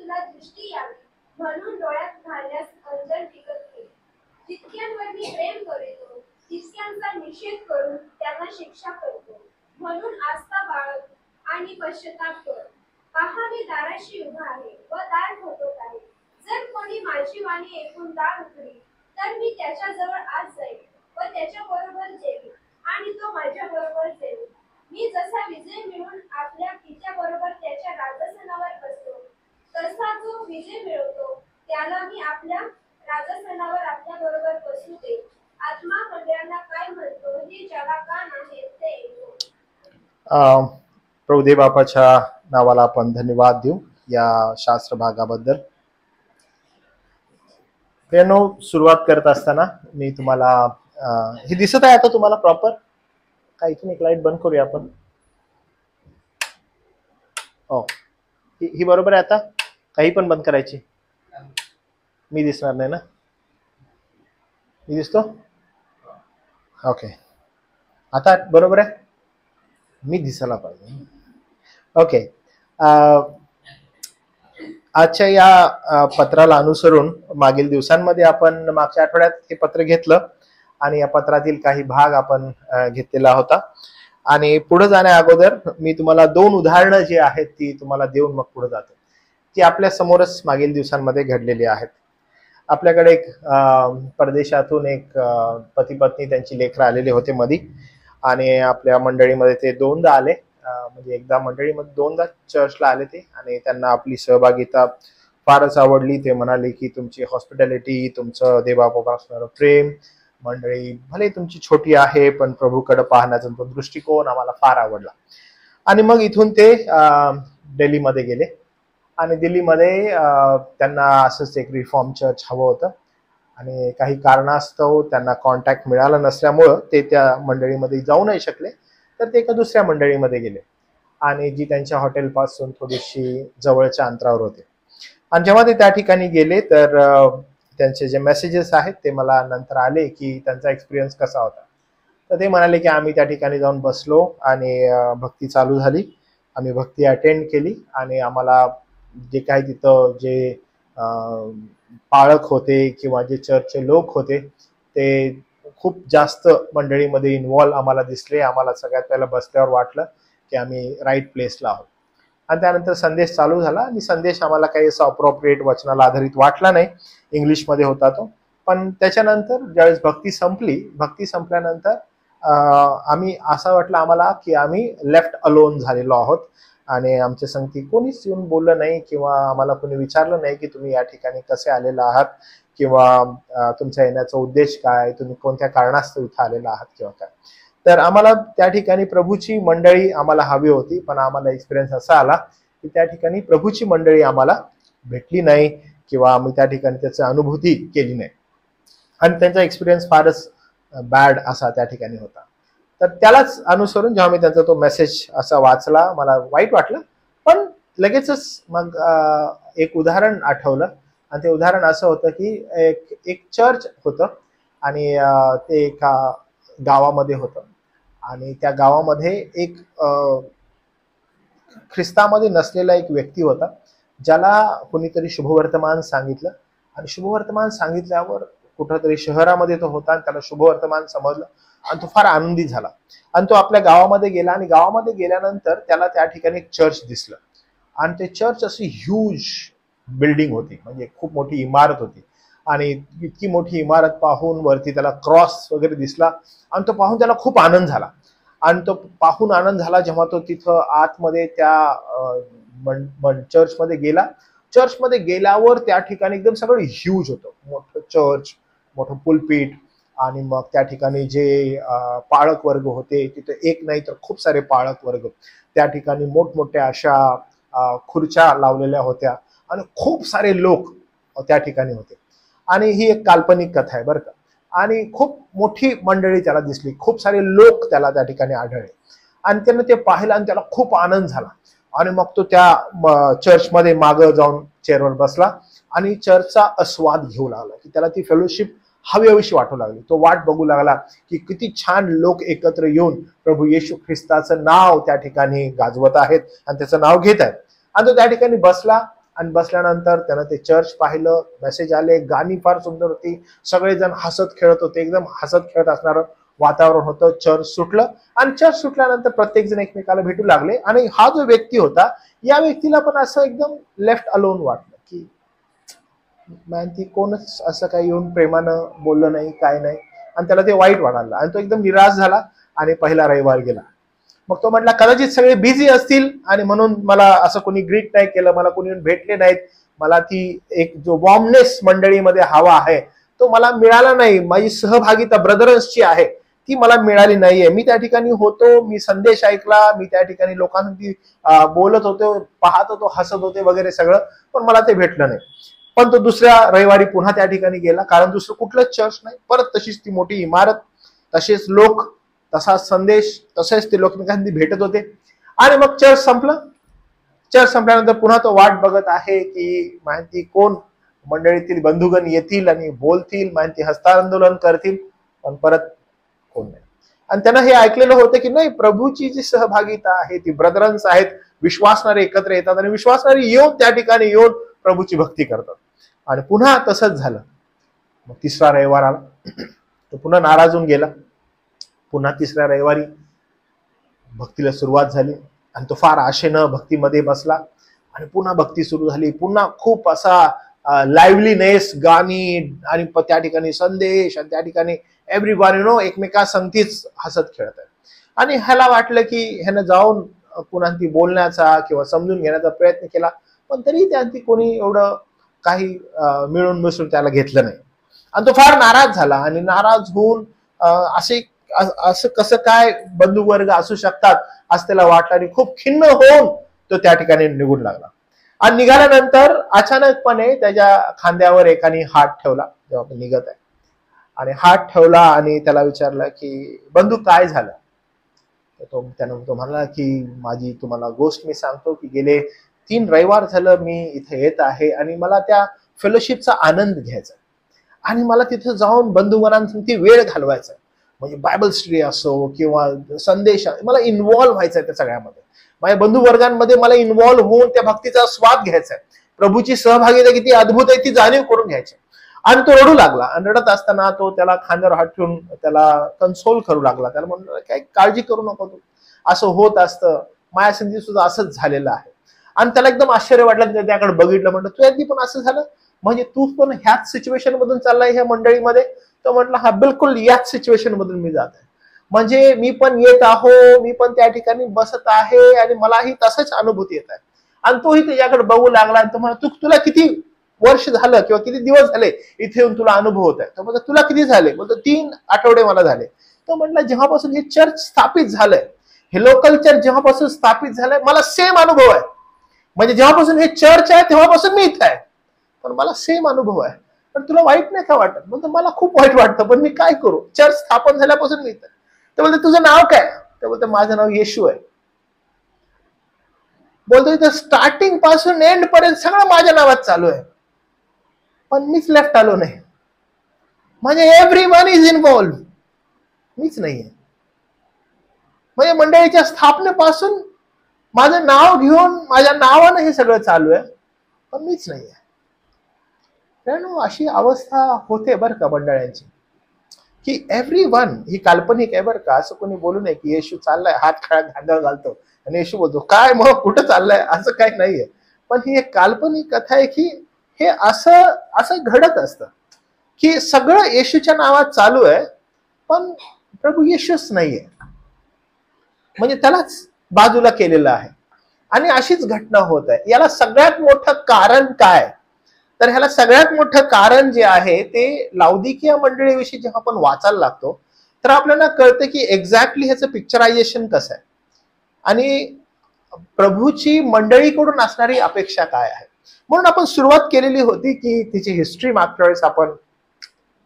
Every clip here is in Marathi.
तुला दृष्टी यावी म्हणून डोळ्यात घालण्यास अंजन टिकत केले. जितक्यांवर मी प्रेम करीतो तितक्यांचा निषेध करून त्यांना शिक्षा करतो. म्हणून आस्था बाळग आणि पश्चाताप कर. पहा, मी दाराशी उभा आहे व दार ठोकत आहे. जर कोणी माझी वाणी ऐकून दार उघडी तर मी त्याच्याजवळ आत जाईल व त्याच्या बरोबर जेवीन आणि तो माझ्या बरोबर जेवेल. मी जसा विजय मिळवून आपल्या पित्या बरोबर त्याच्या राजसनावर बसतो तसा जो विजय मिळवतो त्याला मी आपल्या राजसनावर आपल्या बरोबर बसू दे. आत्मा मंडळांना काय म्हणतो हे ज्याला कान आहे ते ऐकू. प्रभुदेव बापाच्या नावाला आपण धन्यवाद देऊ या शास्त्र भागाबद्दल. प्रियांनो, सुरुवात करत असताना मी तुम्हाला हे दिसत आहे आता तुम्हाला प्रॉपर का? इथून एक लाईट बंद करूया आपण. हो, ही बरोबर आहे आता? काही पण बंद करायची? मी दिसणार नाही ना? मी दिसतो? ओके, आता बरोबर आहे? मी दिसायला पाहिजे. ओके, आजच्या या पत्राला अनुसरून मागील दिवसांमध्ये आपण मागच्या आठवड्यात हे पत्र घेतलं आणि या पत्रातील काही भाग आपण घेतलेला होता. आणि पुढे जाण्या अगोदर मी तुम्हाला 2 उदाहरणं जी आहेत ती तुम्हाला देऊन मग पुढे जातो, ती आपल्या समोरच मागील दिवसांमध्ये घडलेली आहेत. आपल्याकडे एक परदेशातून एक पती पत्नी त्यांची लेकरं आलेले होते मधी, आणि आपल्या मंडळीमध्ये ते 2दा आले. म्हणजे एकदा मंडळीमध्ये 2दा चर्चला आले ते, आणि त्यांना आपली सहभागिता फारच आवडली. ते म्हणाले की तुमची हॉस्पिटॅलिटी, तुमचं देवाबाबा असणारं प्रेम, मंडळी भले तुमची छोटी आहे पण प्रभूकडे पाहण्याचा तो दृष्टिकोन आम्हाला फार आवडला. आणि मग इथून ते दिल्लीमध्ये गेले, आणि दिल्लीमध्ये त्यांना असंच एक रिफॉर्म चर्च हवं होतं, आणि काही कारणास्तव त्यांना कॉन्टॅक्ट मिळाला नसल्यामुळं ते त्या मंडळीमध्ये जाऊ नाही शकले. तर ते एका दुसऱ्या मंडळीमध्ये गेले, आणि जी त्यांच्या हॉटेलपासून थोडीशी जवळच्या अंतरावर होते. आणि जेव्हा ते त्या ठिकाणी गेले तर त्यांचे जे मेसेजेस आहेत ते मला नंतर आले की त्यांचा एक्सपिरियन्स कसा होता. तर ते म्हणाले की आम्ही त्या ठिकाणी जाऊन बसलो आणि भक्ती चालू झाली. आम्ही भक्ती अटेंड केली, आणि आम्हाला जे काही तिथं जे पाळक होते किंवा जे चर्चचे लोक होते ते खूप जास्त मंडळीमध्ये इन्व्हॉल्व आम्हाला दिसले. आम्हाला सगळ्यात पहिला बसल्यावर वाटलं की आम्ही राईट प्लेसला आहोत. आणि त्यानंतर संदेश चालू झाला, आणि संदेश आम्हाला काही असं अप्रोप्रिएट वचनाला आधारित वाटला नाही. इंग्लिशमध्ये होता तो. पण त्याच्यानंतर ज्यावेळेस भक्ती संपल्यानंतर आम्ही असं वाटलं आम्हाला की आम्ही लेफ्ट अलोन झालेलो आहोत, आणि आमच्या संगती कोणीच येऊन बोललं नाही किंवा आम्हाला कोणी विचारलं नाही की तुम्ही या ठिकाणी कसे आलेला आहात, किंवा तुमच्या येण्याचा उद्देश काय, तुम्ही कोणत्या कारणास्तव इथं आलेला आहात किंवा काय. तर आम्हाला त्या ठिकाणी प्रभूची मंडळी आम्हाला हवी होती, पण आम्हाला एक्सपिरियन्स असा आला की त्या ठिकाणी प्रभूची मंडळी आम्हाला भेटली नाही, किंवा आम्ही त्या ठिकाणी त्याची अनुभूती केली नाही, आणि त्यांचा एक्सपिरियन्स फारच बॅड असा त्या ठिकाणी होता. तर त्यालाच अनुसरून जेव्हा मी त्यांचा तो मेसेज असा वाचला मला वाईट वाटलं. पण लगेचच मग एक उदाहरण आठवलं, आणि ते उदाहरण असं होतं की एक चर्च होतं, आणि ते एका गावामध्ये होतं, आणि त्या गावामध्ये एक ख्रिस्तामध्ये नसलेला एक व्यक्ती होता, ज्याला कोणीतरी शुभवर्तमान सांगितलं, आणि शुभवर्तमान सांगितल्यावर कुठंतरी शहरामध्ये तो होता, आणि त्याला शुभवर्तमान समजलं, आणि तो फार आनंदी झाला. आणि तो आपल्या गावामध्ये गेला, आणि गावामध्ये गेल्यानंतर त्याला त्या ठिकाणी एक चर्च दिसलं, आणि ते चर्च अशी ह्यूज बिल्डिंग होती, म्हणजे खूप मोठी इमारत होती. आणि इतकी मोठी इमारत पाहून वरती त्याला क्रॉस वगैरे दिसला, आणि तो पाहून त्याला खूप आनंद झाला. आणि तो पाहून आनंद झाला जेव्हा तो तिथं आतमध्ये त्या चर्चमध्ये गेला. चर्चमध्ये गेल्यावर त्या ठिकाणी एकदम सगळं ह्यूज होतं, मोठं चर्च, मोठं पुलपीट, आणि मग त्या ठिकाणी जे पाळक वर्ग होते तिथे एक नाही तर खूप सारे पाळक वर्ग, त्या ठिकाणी मोठमोठ्या अशा खुर्च्या लावलेल्या होत्या, आणि खूप सारे लोक त्या ठिकाणी होते. आणि ही एक काल्पनिक कथा आहे बरं का. आणि खूप मोठी मंडळी त्याला दिसली, खूप सारे लोक त्याला त्या ठिकाणी आढळले, आणि त्यानं ते पाहिलं आणि त्याला खूप आनंद झाला. आणि मग तो त्या चर्चमध्ये मागं जाऊन चेअरवर बसला, आणि चर्चचा आस्वाद घेऊ लागला, की त्याला ती फेलोशिप हवीहवीशी वाटू लागली. तो वाट बघू लागला की किती छान लोक एकत्र येऊन प्रभू येशू ख्रिस्ताचं नाव त्या ठिकाणी गाजवत आहेत आणि त्याचं नाव घेत आहेत. आणि तो त्या ठिकाणी बसला, आणि बसल्यानंतर त्यानं ते चर्च पाहिलं, मेसेज आले, गाणी फार सुंदर होती, सगळेजण हसत खेळत होते, एकदम हसत खेळत असणारं वातावरण होतं. चर्च सुटलं आणि चर्च सुटल्यानंतर प्रत्येक जण एकमेकाला भेटू लागले. आणि हा जो व्यक्ती होता, या व्यक्तीला पण असं एकदम लेफ्ट अलोन वाटलं की मॅन ती कोणच असं काही येऊन प्रेमानं बोललं नाही, काय नाही, आणि त्याला ते वाईट वाटायला आणि तो एकदम निराश झाला आणि पहिला रविवार गेला. मग तो म्हटला कदाचित सगळे बिझी असतील आणि म्हणून मला असं कोणी ग्रीट नाही केलं, मला कोणी येऊन भेटले नाहीत, मला ती एक जो वॉर्मनेस मंडळीमध्ये हवा आहे तो मला मिळाला नाही, माझी सहभागिता ब्रदर्सची आहे ती मला मिळाली नाहीये. मी त्या ठिकाणी होतो, मी संदेश ऐकला, मी त्या ठिकाणी लोकांसाठी बोलत होतो, पाहत होतो, हसत होते वगैरे सगळं, पण मला ते भेटलं नाही. पण तो दुसऱ्या रविवारी पुन्हा त्या ठिकाणी गेला, कारण दुसरं कुठलंच चर्च नाही, परत तशीच ती मोठी इमारत, तसेच लोक, तसाच संदेश, तसेच ते लोक एकमेकांनी भेटत होते. आणि मग चर्च संपलं. चर्च संपल्यानंतर पुन्हा तो वाट बघत आहे की माहिती कोण मंडळीतील बंधुगण येतील आणि बोलतील, माहिती हस्तांदोलन करतील, पण परत कोण नाही. आणि त्यांना हे ऐकलेलं होतं की नाही, प्रभूची जी सहभागिता आहे ती ब्रदरन्स आहेत, विश्वासणारे एकत्र येतात आणि विश्वासणारे येऊन त्या ठिकाणी येऊन प्रभूची भक्ती करतात. आणि पुन्हा तसंच झालं. मग तिसरा रविवार आला, तो पुन्हा नाराज होऊन गेला. पुन्हा तिसऱ्या रविवारी भक्तीला सुरुवात झाली आणि तो फार आशेनं भक्तीमध्ये बसला आणि पुन्हा भक्ती सुरू झाली. पुन्हा खूप असा लाईव्हलीनेस, गाणी आणि त्या ठिकाणी संदेश, आणि त्या ठिकाणी एव्हरीवन एकमेकांसंगतीच हसत खेळत आहे. आणि ह्याला वाटलं की ह्यानं जाऊन पुन्हा ती बोलण्याचा किंवा समजून घेण्याचा प्रयत्न केला, पण तरी त्यांनी कोणी एवढं काही मिळून मिसळून त्याला घेतलं नाही. आणि तो फार नाराज झाला आणि नाराज होऊन असं कसं काय बंधुवर्ग असू शकतात असं त्याला वाटलं आणि खूप खिन्न होऊन तो त्या ठिकाणी निघून लागला. आणि निघाल्यानंतर अचानकपणे त्याच्या खांद्यावर एकाने हात ठेवला जेव्हा तो निघत आहे, आणि हात ठेवला आणि त्याला विचारलं की बंधू काय झालं. त्यानं तो म्हणला की माझी तुम्हाला गोष्ट मी सांगतो की गेले 3 रविवार झालं मी इथे येत आहे आणि मला त्या फेलोशिपचा आनंद घ्यायचा आणि मला तिथे जाऊन बंधुगणांसाठी वेळ घालवायचा, म्हणजे बायबल स्टडी असो किंवा संदेश, मला इन्व्हॉल्व्ह व्हायचं आहे त्या सगळ्यामध्ये, माझ्या बंधुवर्गांमध्ये मला इन्व्हॉल्व्ह होऊन त्या भक्तीचा स्वाद घ्यायचा आहे, प्रभूची सहभागिता किती अद्भुत आहे ती जाणीव करून घ्यायची. आणि तो रडू लागला आणि रडत असताना तो त्याला खांद्यावर हात ठेवून त्याला कन्सोल करू लागला. त्याला म्हणलं काय काळजी करू नको, तू असं होत असतं, माझ्या संधी सुद्धा असंच झालेलं आहे. आणि त्याला एकदम आश्चर्य वाटलं, त्याकडे बघितलं, म्हणलं तू यांनी पण असं झालं, म्हणजे तू पण ह्याच सिच्युएशन मधून चाललाय ह्या मंडळीमध्ये. तो म्हटलं हा बिलकुल याच सिच्युएशन मधून मी जात आहे, म्हणजे मी पण येत आहो, मी पण त्या ठिकाणी बसत आहे आणि मलाही तसंच अनुभूती येत आहे. आणि तोही त्याच्याकडे बघू लागला आणि तो म्हणा तुला किती वर्ष झालं किंवा किती दिवस झाले इथे येऊन तुला अनुभव होत आहे. तो म्हणतो तुला किती झाले, बोलतो 3 आठवडे मला झाले. तो म्हटलं जेव्हापासून हे चर्च स्थापित झालंय, हे लोकल चर्च जेव्हापासून स्थापित झालंय मला सेम अनुभव आहे, म्हणजे जेव्हापासून हे चर्च आहे तेव्हापासून मी इथं आहे, पण मला सेम अनुभव आहे. पण तुला वाईट नाही का वाटत. बोलतो मला खूप वाईट वाटतं, पण मी काय करू, चर्च स्थापन झाल्यापासून मी इथं. ते बोलतो तुझं नाव काय. ते बोलतो माझं नाव येशू आहे. बोलतो इथं स्टार्टिंग पासून एंड पर्यंत सगळं माझ्या नावात चालू आहे, पण मीच लेफ्ट आलो नाही, म्हणजे एव्हरीवन इज इन्व्हॉल्व, मीच नाहीये. म्हणजे मंडळीच्या स्थापनेपासून माझं नाव घेऊन माझ्या नावानं हे सगळं चालू आहे, पण मीच नाहीये. त्यामुळे अशी अवस्था होते बरं का मंडळांची, की एव्हरीवन ही काल्पनिक आहे बरं का. असं कोणी बोलू नये की येशू चाललाय हात खांद्यावर घालतो आणि येशू बोलतो काय मग कुठं चाललाय, असं काही नाहीये. पण ही एक काल्पनिक कथा आहे की हे असं घडत असतं की सगळं येशूच्या नावात चालू आहे, पण प्रभू येशूच नाहीये, म्हणजे त्यालाच बाजूला केलेलं आहे. आणि अशीच घटना होत आहे. याला सगळ्यात मोठं कारण काय, तर ह्याला सगळ्यात मोठं कारण जे आहे ते लाउदिकिया मंडळीविषयी जेव्हा आपण वाचायला लागतो तर आपल्याला कळतं की एक्झॅक्टली ह्याचं पिक्चरायझेशन कसं आहे आणि प्रभूची मंडळीकडून असणारी अपेक्षा काय आहे. म्हणून आपण सुरुवात केलेली होती की तिची हिस्ट्री मागच्या वेळेस आपण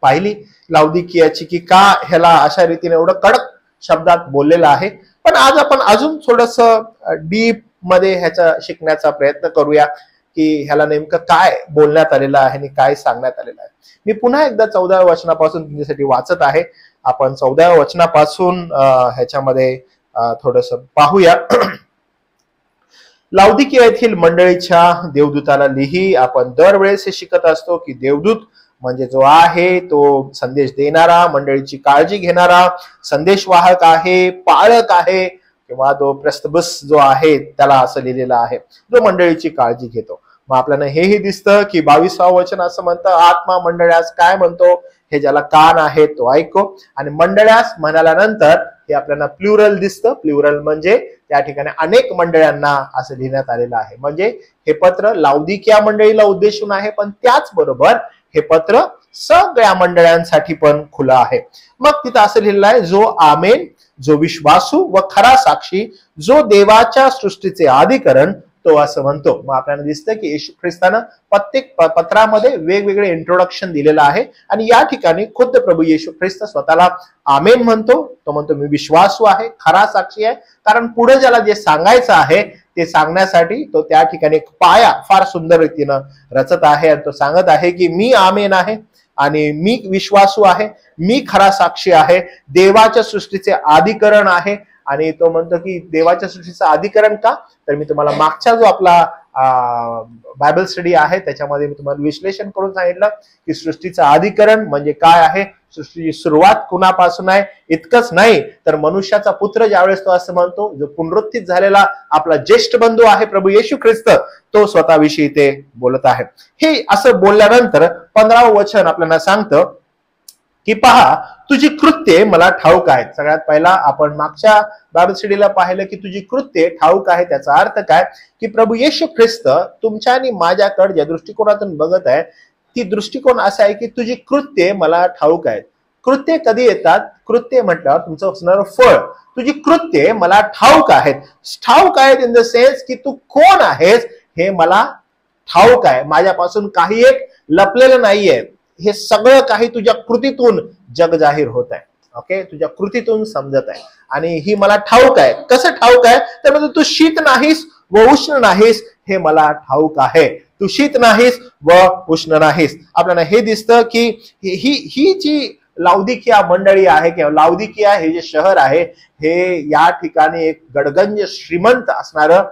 पाहिली लाउदिकियाची, की का ह्याला अशा रीतीने एवढं कडक शब्दात बोललेलं आहे. पण आज आपण अजून थोडस डीप मध्ये ह्याचा शिकण्याचा प्रयत्न करूया की ह्याला नेमकं काय बोलण्यात आलेलं आहे आणि काय सांगण्यात आलेलं आहे. मी पुन्हा एकदा 14व्या वचनापासून तुमच्यासाठी वाचत आहे. आपण 14व्या वचनापासून ह्याच्यामध्ये थोडस पाहूया. लाउदिकिया येथील मंडळीच्या देवदूताला लिही. आपण दरवेळेस हे शिकत असतो की देवदूत म्हणजे जो आहे तो संदेश देणारा, मंडळीची काळजी घेणारा, संदेशवाहक आहे, पाळक आहे, किंवा तो प्रस्तबस जो आहे त्याला असं लिहिलेलं आहे, जो मंडळीची काळजी घेतो. मग आपल्याला हेही दिसतं की 22वं वचन असं म्हणतं, आत्मा मंडळास काय म्हणतो, हे ज्याला कान आहे तो ऐको. आणि मंडळास म्हणाल्यानंतर हे आपल्याला प्लुरल दिसतं. प्लुरल म्हणजे त्या ठिकाणी अनेक मंडळांना असं लिहिण्यात आलेलं आहे. म्हणजे हे पत्र लाउदिकिया मंडळीला उद्देशून आहे, पण त्याचबरोबर हे पत्र सगळ्या मंडळांसाठी पण खुलं आहे. मग तिथं असं लिहिलेलं आहे, जो आमेन, जो विश्वासू व खरा साक्षी, जो देवाच्या सृष्टीचे आदिकरण, तो असं म्हणतो. मग आपल्याला दिसतं की येशू ख्रिस्तानं प्रत्येक पत्रामध्ये वेगवेगळे इंट्रोडक्शन दिलेलं आहे. आणि या ठिकाणी खुद्द प्रभू येशू ख्रिस्त स्वतःला आमेन म्हणतो. तो म्हणतो मी विश्वासू आहे, खरा साक्षी आहे. कारण पुढे ज्याला जे सांगायचं आहे ते सांगण्यासाठी तो त्या ठिकाणी एक पाया फार सुंदर रीतीनं रचत आहे. आणि तो सांगत आहे की मी आमेन आहे, आणि मी विश्वासू आहे, मी खरा साक्षी आहे, देवाच्या सृष्टीचे आदिकरण आहे. आणि तो म्हणतो की देवाच्या सृष्टीचं आदिकरण का, तर मी तुम्हाला मागचा जो आपला बायबल स्टडी आहे त्याच्यामध्ये मी तुम्हाला विश्लेषण करून सांगितलं की सृष्टीचं आदिकरण म्हणजे काय आहे, सृष्टीची सुरुवात कुणापासून आहे. इतकंच नाही तर मनुष्याचा पुत्र ज्यावेळेस तो असं म्हणतो, जो पुनरुत्थित झालेला आपला ज्येष्ठ बंधू आहे प्रभू येशू ख्रिस्त, तो स्वतःविषयी ते बोलत आहे. हे असं बोलल्यानंतर 15वं वचन आपल्याला सांगतं की पहा तुझी कृत्ये मला ठाऊक आहेत. सगळ्यात पहिला आपण मागच्या बायबल स्टडीला पाहिलं की तुझी कृत्ये ठाऊक आहे. त्याचा अर्थ काय की प्रभू येशू ख्रिस्त तुमच्या आणि माझ्याकडे ज्या दृष्टिकोनातून बघत आहे ती दृष्टिकोन असा आहे की तुझी कृत्ये मला ठाऊक आहेत. कृत्ये कधी येतात, कृत्ये म्हटल्यावर तुमचं असणारं फळ. तुझी कृत्ये मला ठाऊक आहेत. ठाऊक आहेत इन द सेन्स की तू कोण आहेस हे मला ठाऊक आहे. माझ्यापासून काही एक लपलेलं नाहीये. हे सगळं काही तुझ्या कृतीतून जग जाहीर होत आहे. ओके, तुझ्या कृतीतून समजत आहे आणि ही मला ठाऊक आहे. कसं ठाऊक आहे तर म्हणजे तू शीत नाहीस व उष्ण नाहीस हे मला ठाऊक आहे. तू शीत नाहीस व उष्ण नाहीस. आपल्याला हे दिसतं की ही जी लाउदिकिया मंडळी आहे किंवा लाउदिकिया हे जे शहर आहे हे या ठिकाणी एक गडगंज श्रीमंत असणारं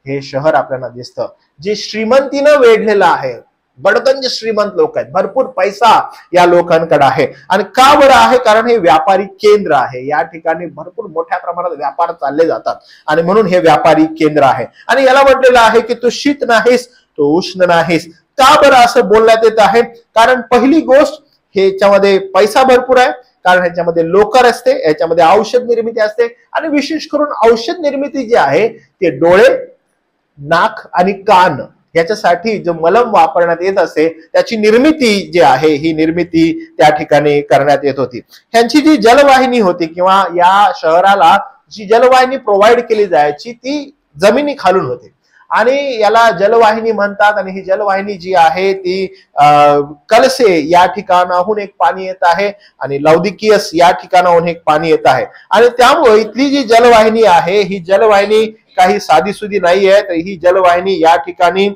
हे शहर आपल्याला दिसतं, जे श्रीमंतीनं वेढलेलं आहे. गडगंज श्रीमंत लोक आहेत, भरपूर पैसा या लोकांकडे आहे. आणि का बरं आहे, कारण हे व्यापारी केंद्र आहे. या ठिकाणी भरपूर मोठ्या प्रमाणात व्यापार चालले जातात आणि म्हणून हे व्यापारी केंद्र आहे. आणि याला म्हटलेलं आहे की तू शीत नाहीस, तू उष्ण नाहीस. का बरं असं बोलण्यात येत आहे, कारण पहिली गोष्ट ह्याच्यामध्ये पैसा भरपूर आहे, कारण ह्याच्यामध्ये लोकर असते, ह्याच्यामध्ये औषध निर्मिती असते. आणि विशेष करून औषध निर्मिती जी आहे ते डोळे, नाक आणि कान याच्यासाठी जो मलम वापरण्यात येत असे त्याची निर्मिती जी आहे ही निर्मिती त्या ठिकाणी करण्यात येत होती. ह्यांची जी जलवाहिनी होती किंवा या शहराला जी जलवाहिनी प्रोव्हाइड केली जायची ती जमिनी खालून होती आणि याला जलवाहिनी म्हणतात. आणि ही जलवाहिनी जी आहे ती कलसे या ठिकाणाहून एक पाणी येत आहे आणि लाउदिकियस या ठिकाणाहून एक पाणी येत आहे. आणि त्यामुळे इथली जी जलवाहिनी आहे ही जलवाहिनी काही साधीसुधी नाहीये. तर ही जलवाहिनी या ठिकाणी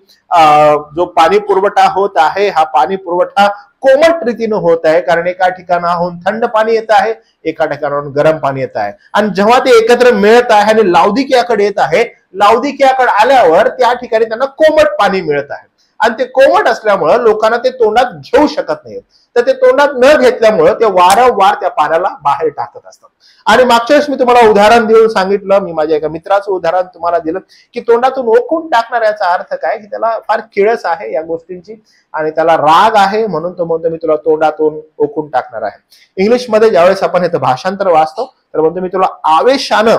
जो पाणी पुरवठा होत आहे हा पाणी पुरवठा कोमट रीतीनं होत आहे, कारण एका ठिकाणाहून थंड पाणी येत आहे, एका ठिकाणाहून गरम पाणी येत आहे. आणि जेव्हा ते एकत्र मिळत आहे आणि लाउदिकियाकडे येत आहे, लाउदिकियाकडे आल्यावर त्या ठिकाणी त्यांना कोमट पाणी मिळत आहे. आणि ते कोमट असल्यामुळं लोकांना ते तोंडात घेऊ शकत नाहीत. तर ते तोंडात न घेतल्यामुळं ते वारंवार त्या पाण्याला बाहेर टाकत असतात. आणि मागच्या वेळेस मी तुम्हाला उदाहरण देऊन सांगितलं, मी माझ्या एका मित्राचं उदाहरण तुम्हाला दिलं की तोंडातून ओकून टाकणार याचा अर्थ काय की त्याला फार किळस आहे या गोष्टींची आणि त्याला राग आहे, म्हणून तो म्हणतो मी तुला तोंडातून ओकून टाकणार आहे. इंग्लिशमध्ये ज्यावेळेस आपण इथं भाषांतर वाचतो तर म्हणतो मी तुला आवेशानं,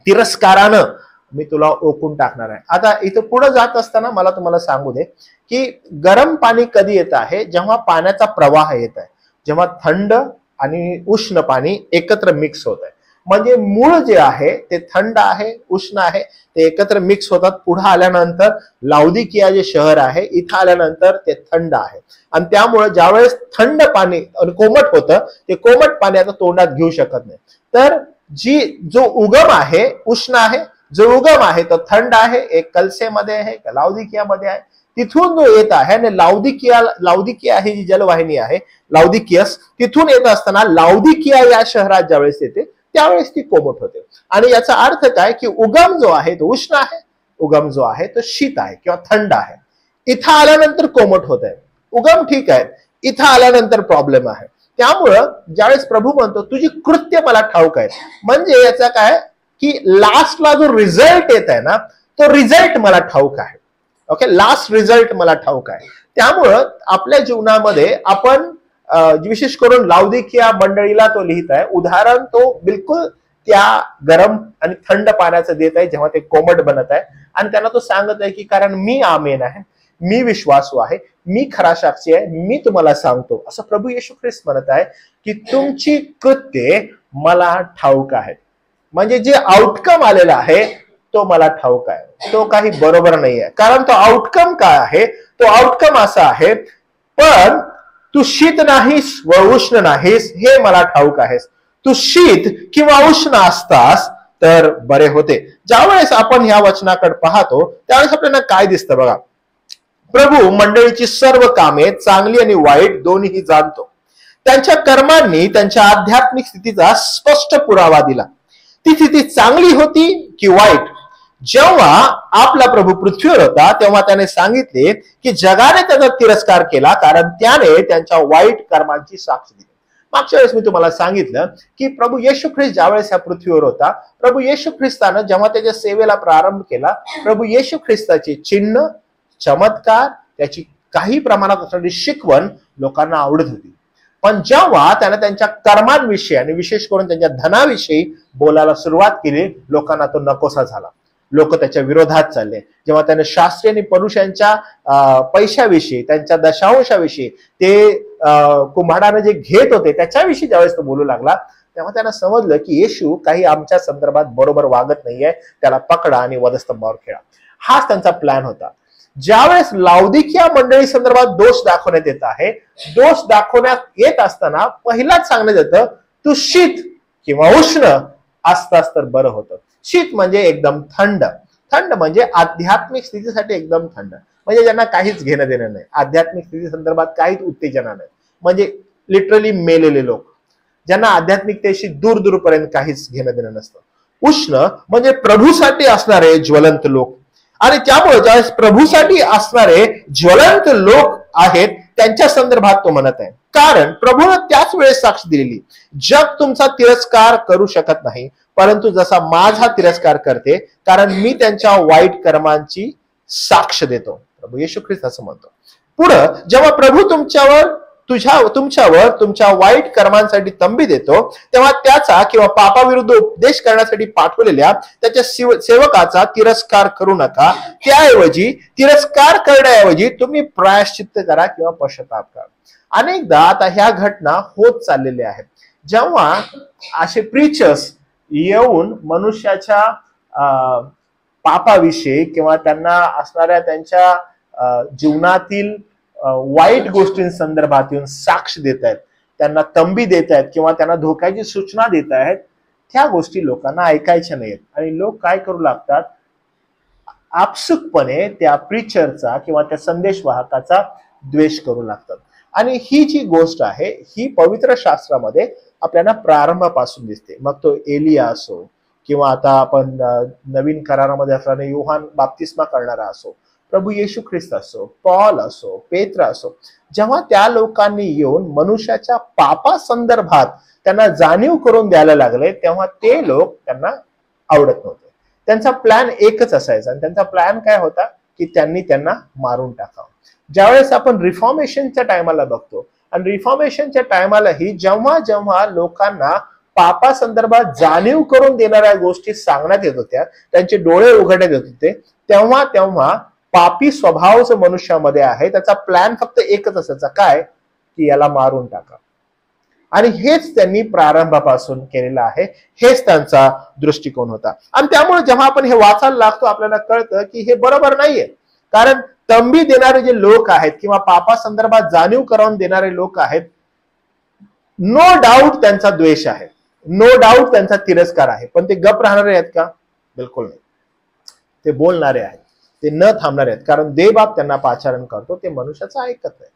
तिरस्कारानं मी तुला ओकून टाकणार आहे. आता इथं पुढे जात असताना मला तुम्हाला सांगू दे की गरम पाणी कधी येत आहे, जेव्हा पाण्याचा प्रवाह येत आहे, जेव्हा थंड आणि उष्ण पाणी एकत्र मिक्स होत आहे. म्हणजे मूळ जे आहे ते थंड आहे, उष्ण आहे, ते एकत्र मिक्स होतात. पुढे आल्यानंतर लाउदिकिया जे शहर आहे इथं आल्यानंतर ते थंड आहे. आणि त्यामुळे ज्यावेळेस थंड पाणी कोमट होतं ते कोमट पाणी आता तोंडात घेऊ शकत नाही. तर जो उगम आहे उष्ण आहे, जो उगम आहे तो थंड आहे, एक कलसेमध्ये आहे, लाउदिकियामध्ये आहे. तिथून जो येत आहे आणि लाउदिकिया ही जी जलवाहिनी आहे लाउदिकियस, तिथून येत असताना लाउदिकिया या शहरात ज्यावेळेस येते त्यावेळेस ती कोमट होते. आणि याचा अर्थ काय की उगम जो आहे तो उष्ण आहे, उगम जो आहे तो शीत आहे किंवा थंड आहे. इथं आल्यानंतर कोमट होत आहे. उगम ठीक आहे, इथं आल्यानंतर प्रॉब्लेम आहे. त्यामुळं ज्यावेळेस प्रभू म्हणतो तुझी कृत्य मला ठाऊक आहे, म्हणजे याचा काय की लास्टला जो रिझल्ट येत आहे ना तो रिझल्ट मला ठाऊक आहे. ओके, लास्ट रिझल्ट मला ठाऊक आहे. त्यामुळं आपल्या जीवनामध्ये आपण विशेष करून लाउदिकिया मंडळीला तो लिहित आहे, उदाहरण तो बिलकुल त्या गरम आणि थंड पाण्याचं देत आहे जेव्हा ते कोमट बनत आहे, आणि त्यांना तो सांगत आहे की कारण मी आमेन आहे, मी विश्वासू आहे, मी खरा साक्षी आहे, मी तुम्हाला सांगतो असं प्रभू येशू ख्रिस्त म्हणत आहे की तुमची कृत्ये मला ठाऊक आहेत. म्हणजे जे आउटकम आलेला आहे तो मला ठाऊक आहे, तो काही बरोबर नाही आहे. कारण तो आउटकम काय आहे, तो आउटकम असा आहे, पण तू शीत नाहीस व उष्ण नाहीस हे मला ठाऊक आहेस. तू शीत किंवा उष्ण असतास तर बरे होते. ज्यावेळेस आपण ह्या वचनाकडे पाहतो त्यावेळेस आपल्याला काय दिसतं बघा, प्रभू मंडळीची सर्व कामे चांगली आणि वाईट दोन्ही जाणतो. त्यांच्या कर्मांनी त्यांच्या आध्यात्मिक स्थितीचा स्पष्ट पुरावा दिला. ती स्थिती चांगली होती की वाईट. जेव्हा आपला प्रभू पृथ्वीवर होता तेव्हा त्याने सांगितले की जगाने त्याचा तिरस्कार केला कारण त्याने त्यांच्या वाईट कर्मांची साक्ष दिली. मागच्या वेळेस मी तुम्हाला सांगितलं की प्रभू येशू ख्रिस्त ज्यावेळेस या पृथ्वीवर होता, प्रभू येशू ख्रिस्तानं जेव्हा त्याच्या सेवेला प्रारंभ केला, प्रभू येशू ख्रिस्ताचे चिन्ह, चमत्कार, त्याची काही प्रमाणात असणारी शिकवण लोकांना आवडत होती. पण जेव्हा त्याने त्यांच्या कर्मांविषयी आणि विशेष करून त्यांच्या धनाविषयी बोलायला सुरुवात केली, लोकांना तो नकोसा झाला. लोक त्याच्या विरोधात चालले. जेव्हा त्याने शास्त्री आणि पुरुषांच्या पैशाविषयी, त्यांच्या दशांशाविषयी, ते कुंभाराने जे घेत होते त्याच्याविषयी ज्यावेळेस तो बोलू लागला, तेव्हा त्यांना समजलं की येशू काही आमच्या संदर्भात बरोबर वागत नाहीये, त्याला पकडा आणि वधस्तंभावर खेळा. हाच त्यांचा प्लॅन होता. ज्यावेळेस लाउदिकिया मंडळी संदर्भात दोष दाखवण्यात येत आहे, दोष दाखवण्यात येत असताना पहिलाच सांगण्यात येतं तू शीत किंवा उष्ण असतास तर बरं होतं. शीत म्हणजे एकदम थंड, थंड म्हणजे आध्यात्मिक स्थितीसाठी एकदम थंड, म्हणजे ज्यांना काहीच घेणं देणं नाही, आध्यात्मिक स्थिती संदर्भात काहीच उत्तेजना नाही, म्हणजे लिटरली मेलेले लोक, ज्यांना आध्यात्मिकतेशी दूर दूरपर्यंत काहीच घेणं देणं नसतं. उष्ण म्हणजे प्रभूसाठी असणारे ज्वलंत लोक, आणि त्यामुळे ज्यावेळेस प्रभूसाठी असणारे ज्वलंत लोक आहेत त्यांच्या संदर्भात तो म्हणत आहे. कारण प्रभूनं त्याच वेळेस साक्ष दिलेली, जग तुमचा तिरस्कार करू शकत नाही, परंतु जसा माझा तिरस्कार करते, कारण मी त्यांच्या वाईट कर्मांची साक्ष देतो. प्रभू येशू ख्रिस्त असं म्हणतो. पुढं जेव्हा प्रभू तुमच्यावर तुमच्या वाईट कर्मांसाठी तंबी देतो, तेव्हा त्याचा किंवा पापाविरुद्ध उपदेश करण्यासाठी पाठवलेल्या त्याच्या सेवकाचा तिरस्कार करू नका. त्याऐवजी तिरस्कार करण्याऐवजी तुम्ही प्रायश्चित्त करा किंवा पश्चाताप करा. अनेकदा आता ह्या घटना होत चाललेल्या आहेत, जेव्हा असे प्रीचर्स येऊन मनुष्याच्या पापाविषयी किंवा त्यांना असणाऱ्या त्यांच्या जीवनातील वाईट गोष्टींसंदर्भात येऊन साक्ष देत आहेत, त्यांना तंबी देत आहेत किंवा त्यांना धोक्याची सूचना देत आहेत, त्या गोष्टी लोकांना ऐकायच्या नाहीत. आणि लोक काय करू लागतात, आपसुकपणे त्या प्रीचरचा किंवा त्या संदेशवाहकाचा द्वेष करू लागतात. आणि ही जी गोष्ट आहे ही पवित्र शास्त्रामध्ये आपल्याला प्रारंभापासून दिसते. मग तो एलिया असो किंवा आता आपण नवीन करारामध्ये असणारे योहान बाप्तिस्मा करणारा असो, प्रभू येशू ख्रिस्त असो, पॉल असो, पेत्र असो, जेव्हा त्या लोकांनी येऊन मनुष्याच्या पापा संदर्भात त्यांना जाणीव करून द्यायला लागले, तेव्हा ते लोक त्यांना आवडत नव्हते. त्यांचा प्लॅन एकच असायचा, आणि त्यांचा प्लॅन काय होता की त्यांनी त्यांना मारून टाकावं. ज्यावेळेस आपण रिफॉर्मेशनच्या टायमाला बघतो, आणि रिफॉर्मेशनच्या टायमालाही जेव्हा जेव्हा लोकांना पापा संदर्भात जाणीव करून देणाऱ्या गोष्टी सांगण्यात येत होत्या, त्यांचे डोळे उघडण्यात येत होते, तेव्हा तेव्हा पापी स्वभाव जो मनुष्यामध्ये आहे त्याचा प्लॅन फक्त एकच असायचा, काय की याला मारून टाका. आणि हेच त्यांनी प्रारंभापासून केलेलं आहे, हेच त्यांचा दृष्टिकोन होता. आणि त्यामुळे जेव्हा आपण हे वाचायला लागतो आपल्याला कळतं की हे बरोबर नाहीये. कारण तंबी देणारे जे लोक आहेत किंवा पापा संदर्भात जाणीव करून देणारे लोक आहेत, नो डाऊट त्यांचा द्वेष आहे, नो डाऊट त्यांचा तिरस्कार आहे, पण ते गप राहणारे आहेत का? बिलकुल नाही. ते बोलणारे आहेत, ते न थांबणारे आहेत, कारण देवबाप त्यांना पाचारण करतो, ते मनुष्याचं ऐकत नाही.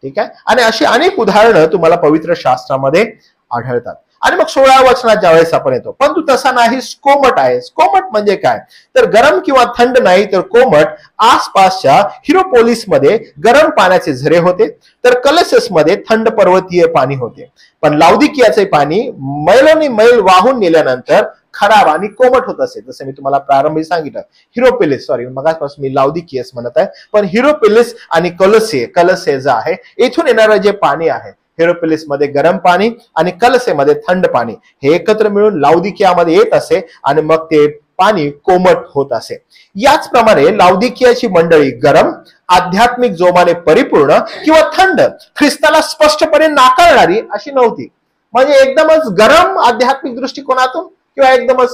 ठीक आहे. आणि अशी अनेक उदाहरणं तुम्हाला पवित्र शास्त्रामध्ये आढळतात. आणि मग 16व्या वचनात ज्यावेळेस आपण येतो, पण तू तसा नाहीस, कोमट आहेस. कोमट म्हणजे काय? तर गरम किंवा थंड नाही, तर कोमट. आसपासच्या हिरोपोलिस मध्ये गरम पाण्याचे झरे होते, तर कलसेस मध्ये थंड पर्वतीय पाणी होते. पण लाउदिकियाचे पाणी मैलोनी मैल वाहून नेल्यानंतर खराब आणि कोमट होत असे. जसं मी तुम्हाला प्रारंभी सांगितलं, हिरोपोलिस, सॉरी मगासपासून मी लाउदिकियस म्हणत आहे, पण हिरोपोलिस आणि कलसे जे आहे, इथून येणारं जे पाणी आहे, हिरोपोलिस मध्ये गरम पाणी आणि कलसेमध्ये थंड पाणी, हे एकत्र मिळून लाउदिकियामध्ये येत असे आणि मग ते पाणी कोमट होत असे. याचप्रमाणे लाउदिकियाची मंडळी गरम, आध्यात्मिक जोमाने परिपूर्ण किंवा थंड, ख्रिस्ताला स्पष्टपणे नाकारणारी अशी नव्हती. म्हणजे एकदमच गरम आध्यात्मिक दृष्टिकोनातून किंवा एकदमच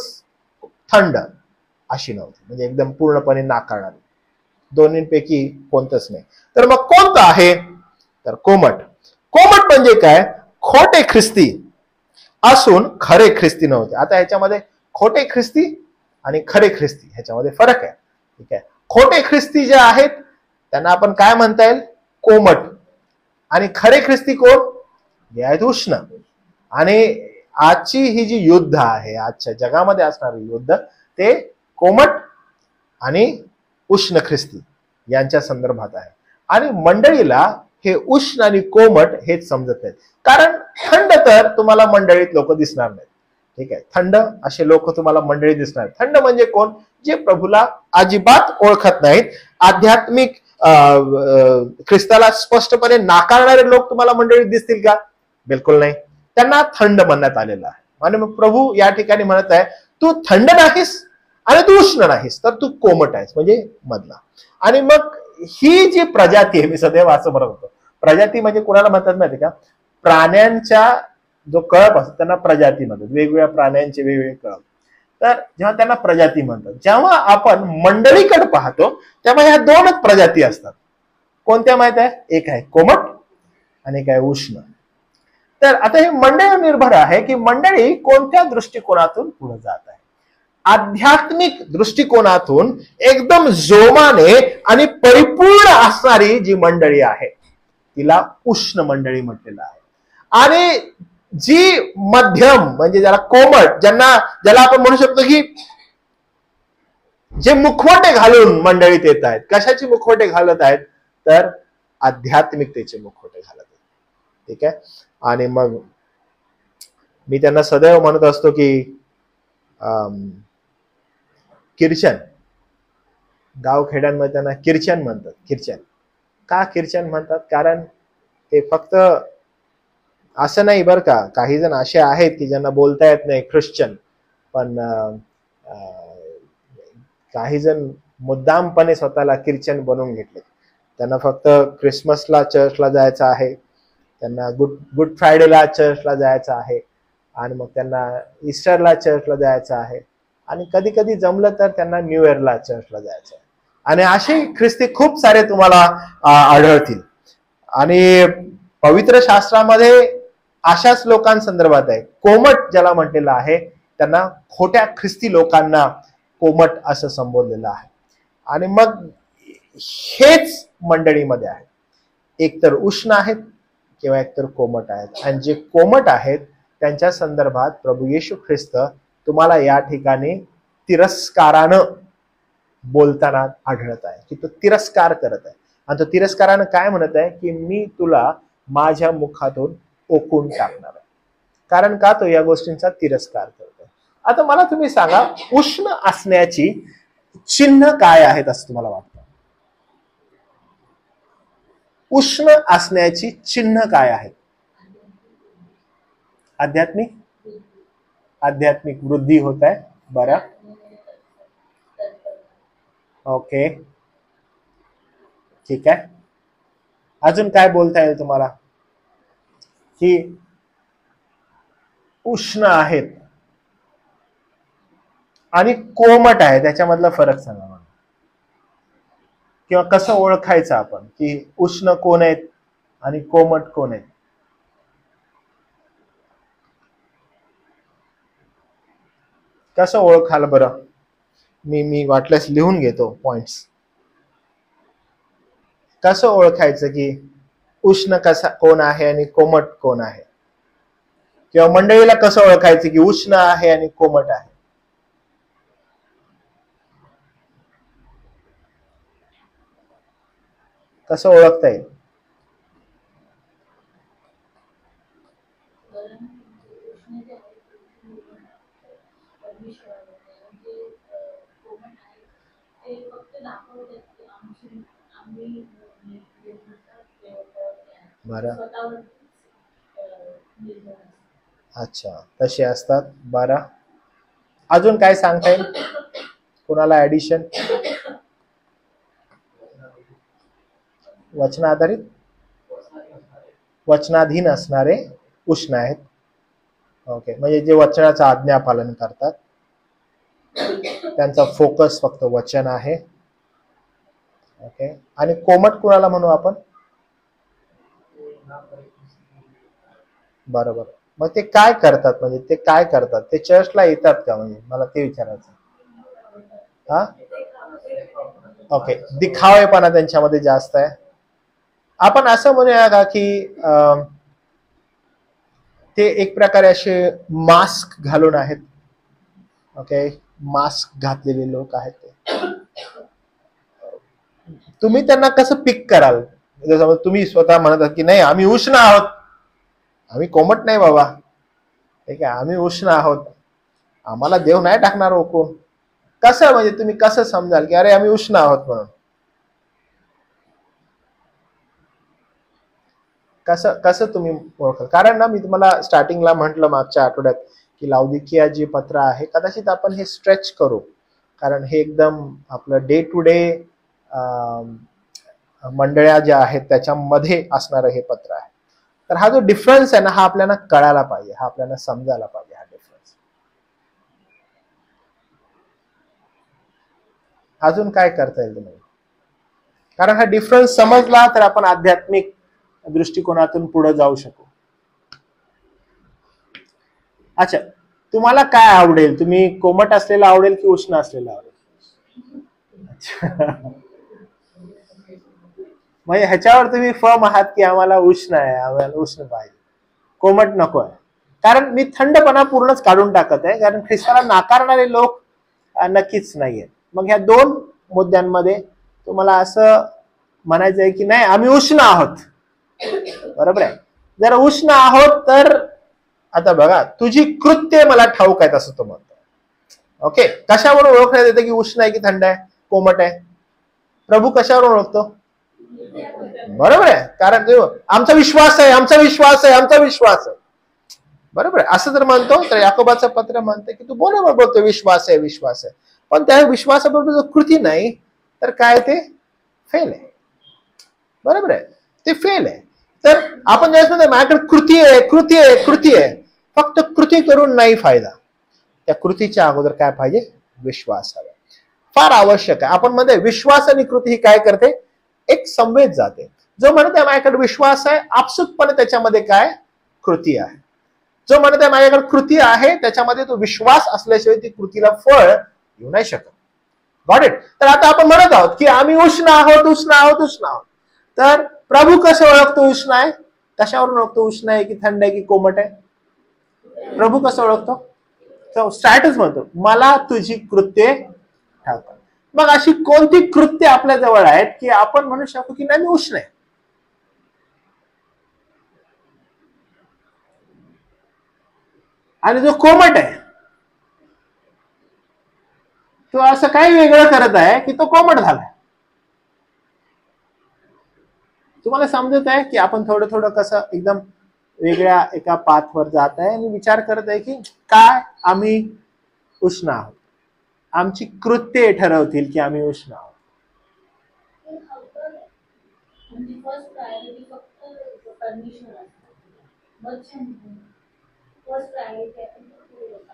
थंड अशी नव्हती, म्हणजे एकदम पूर्णपणे नाकारणारी. दोन्हीपैकी कोणतंच नाही. तर मग कोणतं आहे? तर कोमट. कोमट म्हणजे काय? खोटे ख्रिस्ती असून खरे ख्रिस्ती नव्हते. आता ह्याच्यामध्ये खोटे ख्रिस्ती आणि खरे ख्रिस्ती ह्याच्यामध्ये फरक आहे. ठीक आहे. खोटे ख्रिस्ती जे आहेत त्यांना आपण काय म्हणता येईल? कोमट. आणि खरे ख्रिस्ती कोण? जे आहेत उष्ण. आणि आजची ही जी युद्ध आहे, आजच्या जगामध्ये असणारे युद्ध, ते कोमट आणि उष्ण ख्रिस्ती यांच्या संदर्भात आहे. आणि मंडळीला हे उष्ण आणि कोमट हेच समजत नाहीत. कारण थंड तर तुम्हाला मंडळीत लोक दिसणार नाहीत. ठीक आहे. थंड असे लोक तुम्हाला मंडळीत दिसणार नाहीत. थंड म्हणजे कोण? जे प्रभूला अजिबात ओळखत नाहीत, आध्यात्मिक ख्रिस्ताला स्पष्टपणे नाकारणारे लोक तुम्हाला मंडळीत दिसतील का? बिलकुल नाही. त्यांना थंड म्हणण्यात आलेलं आहे. आणि मग प्रभू या ठिकाणी म्हणत आहे, तू थंड नाहीस आणि तू उष्ण नाहीस, तर तू कोमट आहेस, म्हणजे मधला. आणि मग ही जी प्रजाती आहे, मी सदैव असं म्हणत होतो, प्रजाती म्हणजे कोणाला म्हणतात माहिती का? प्राण्यांच्या जो कळप असतो त्यांना प्रजाती म्हणतात. वेगवेगळ्या प्राण्यांचे वेगवेगळे कळप. तर जेव्हा त्यांना प्रजाती म्हणतात, जेव्हा आपण मंडळीकडे पाहतो तेव्हा ह्या दोनच प्रजाती असतात. कोणत्या माहित आहे? एक आहे कोमट आणि एक आहे उष्ण. तर आता हे मंडळी निर्भर आहे की मंडळी कोणत्या दृष्टिकोनातून पुढे जात आहे. आध्यात्मिक दृष्टिकोनातून एकदम जोमाने आणि परिपूर्ण असणारी जी मंडळी आहे तिला उष्ण मंडळी म्हटलेलं आहे. आणि जी मध्यम म्हणजे ज्याला कोमट, ज्याला आपण म्हणू शकतो की जे मुखवटे घालून मंडळीत येत आहेत. कशाची मुखवटे घालत आहेत? तर आध्यात्मिकतेचे मुखवटे घालत आहेत. ठीक आहे. आणि मग मी त्यांना सदैव म्हणत असतो की ख्रिश्चन, गावखेड्यांमध्ये त्यांना ख्रिश्चन म्हणतात. ख्रिश्चन का ख्रिश्चन म्हणतात? कारण ते फक्त असं नाही बरं का, काही जण असे आहेत की ज्यांना बोलता येत नाही ख्रिश्चन, पण काही जण मुद्दामपणे स्वतःला ख्रिश्चन बनवून घेतले. त्यांना फक्त क्रिसमसला चर्चला जायचं आहे, त्यांना गुड फ्रायडेला चर्चला जायचं आहे, आणि मग त्यांना ईस्टरला चर्चला जायचं आहे, आणि कधी कधी जमलं तर त्यांना न्यू इयरला चर्चला जायचं आहे. आणि असे ख्रिस्ती खूप सारे तुम्हाला आढळतील. आणि पवित्र शास्त्रामध्ये अशाच लोकांसंदर्भात आहे. कोमट ज्याला म्हटलेलं आहे त्यांना खोट्या ख्रिस्ती लोकांना कोमट असं संबोधलेलं आहे. आणि मग हेच मंडळीमध्ये आहे, एकतर उष्ण आहेत किंवा एकतर कोमट आहेत. आणि जे कोमट आहेत त्यांच्या संदर्भात प्रभू येशू ख्रिस्त तुम्हाला या ठिकाणी तिरस्कारानं बोलताना आढळत आहे, की तो तिरस्कार करत आहे. आणि तो तिरस्कारानं काय म्हणत आहे की मी तुला माझ्या मुखातून ओकून टाकणार आहे. कारण का? तो या गोष्टींचा तिरस्कार करतो. आता मला तुम्ही सांगा, उष्ण असण्याची चिन्ह काय आहेत असं तुम्हाला वाटतं? उष्ण असण्याची चिन्ह काय आहेत? आध्यात्मिक वृद्धी होत आहे. बरं, ओके, ठीक आहे. अजून काय बोलता येईल तुम्हाला? की उष्ण आहेत आणि कोमट आहे, त्याच्यामधला फरक सांगा मला. किंवा कसं ओळखायचं आपण की उष्ण कोण आहेत आणि कोमट कोण आहेत? कसं ओळखाल बरं? मी वाटल्यास लिहून घेतो पॉइंट्स. कसं ओळखायचं की उष्ण कोण आहे आणि कोमट कोण आहे? किंवा मंडळीला कसं ओळखायचं की उष्ण आहे आणि कोमट आहे? कसं ओळखता येईल? बरं, अच्छा, तसे असतात. बरं, अजून काय सांगता येईल कुणाला ऍडिशन? वचन आधारित, वचनाधीन असणारे उष्ण आहेत. ओके, म्हणजे जे वचनाचं आज्ञा पालन करतात, त्यांचा फोकस फक्त वचन आहे. ओके, आणि कोमट कुणाला म्हणू आपण? बरोबर. मग ते काय करतात, म्हणजे ते काय करतात? ते चर्चला येतात का? म्हणजे मला ते विचारायचं. हा, ओके, दिखावेपणा त्यांच्यामध्ये जास्त आहे. आपण असं म्हणूया का की ते एक प्रकारे असे मास्क घालून आहेत. ओके, मास्क घातलेले लोक आहेत ते. तुम्ही त्यांना कसं पिक कराल? जसं तुम्ही स्वतः म्हणत आहात की नाही आम्ही उष्ण आहोत, आम्ही कोमट नाही बाबा, ठीक आहे, आम्ही उष्ण आहोत, आम्हाला देव नाही टाकणार ओकून. कसं, म्हणजे तुम्ही कसं समजाल की अरे आम्ही उष्ण आहोत म्हणून? कसं कसं तुम्ही ओळखाल? कारण ना मी तुम्हाला स्टार्टिंगला म्हटलं मागच्या आठवड्यात की लाउदिकिया जे पत्र आहे कदाचित आपण हे स्ट्रेच करू, कारण हे एकदम आपलं डे टू डे मंडळ्या ज्या आहेत त्याच्यामध्ये असणारं हे पत्र आहे. तर हा जो डिफरन्स आहे ना, हा आपल्याला कळायला पाहिजे, हा आपल्याला समजायला पाहिजे हा डिफरन्स. अजून काय करता येईल तुम्हाला? कारण हा डिफरन्स समजला तर आपण आध्यात्मिक दृष्टिकोनातून पुढे जाऊ शकू. अच्छा, तुम्हाला काय आवडेल? तुम्ही कोमट असलेला आवडेल की उष्ण असलेला आवडेल? म्हणजे ह्याच्यावर तुम्ही फर्म आहात की आम्हाला उष्ण आहे, आम्हाला उष्ण पाहिजे, कोमट नको आहे? कारण मी थंडपणा पूर्णच काढून टाकत आहे, कारण ख्रिस्ताला नाकारणारे लोक नक्कीच नाहीये. मग ह्या दोन मुद्द्यांमध्ये तुम्हाला असं म्हणायचं आहे की नाही आम्ही उष्ण आहोत, बरोबर आहे? जर उष्ण आहोत तर आता बघा, तुझी कृत्य मला ठाऊक आहेत असं तो म्हणतो. ओके, कशावरून ओळखण्यात येतं की उष्ण आहे की थंड आहे, कोमट आहे? प्रभू कशावरून ओळखतो? बरोबर आहे, कारण आमचा विश्वास आहे, आमचा विश्वास आहे, आमचा विश्वास आहे, बरोबर आहे? असं जर म्हणतो तर याकोबाचं पत्र म्हणते की तू बरोबर बोलतो, विश्वास आहे, विश्वास आहे, पण त्या विश्वासाबरोबर जर कृती नाही तर काय ते फेल आहे, बरोबर आहे? ते फेल आहे. तर आपण ज्यावेळेस म्हणतो माझ्याकडे कृती आहे, कृती आहे, कृती आहे, फक्त कृती करून नाही फायदा. त्या कृतीच्या अगोदर काय पाहिजे? विश्वास हवा, फार आवश्यक आहे. आपण मध्ये विश्वास आणि कृती ही काय करते? एक संवेद जाते. जो म्हणत आहे माझ्याकडे विश्वास आहे, आपसुकपणे त्याच्यामध्ये काय कृती आहे. जो म्हणत आहे माझ्याकडे कृती आहे, त्याच्यामध्ये तो विश्वास असल्याशिवाय ती कृतीला फळ येऊ नाही शकत. Got it? तर आता आपण म्हणत आहोत की आम्ही उष्ण आहोत, उष्ण आहोत, उष्ण आहोत. तर प्रभू कसं ओळखतो उष्ण आहे? कशावरून ओळखतो उष्ण आहे की थंड आहे की कोमट आहे? प्रभू कसं ओळखतो? स्टार्टच म्हणतो मला तुझी कृत्ये ठाऊक. मग अशी कोणती कृत्य आपल्या जवळ आहेत की आपण म्हणू शकतो की नाही मी उष्ण आहे? आणि जो कोमट आहे तो असं काही वेगळं करत आहे की तो कोमट झालाय. तुम्हाला समजत आहे की आपण थोडं थोडं कसं एकदम वेगळ्या एका पाथवर जात आहे आणि विचार करत आहे की काय आम्ही उष्ण आहोत, आमची कृत्ये ठरवतील की आम्ही उष्ण आहोत.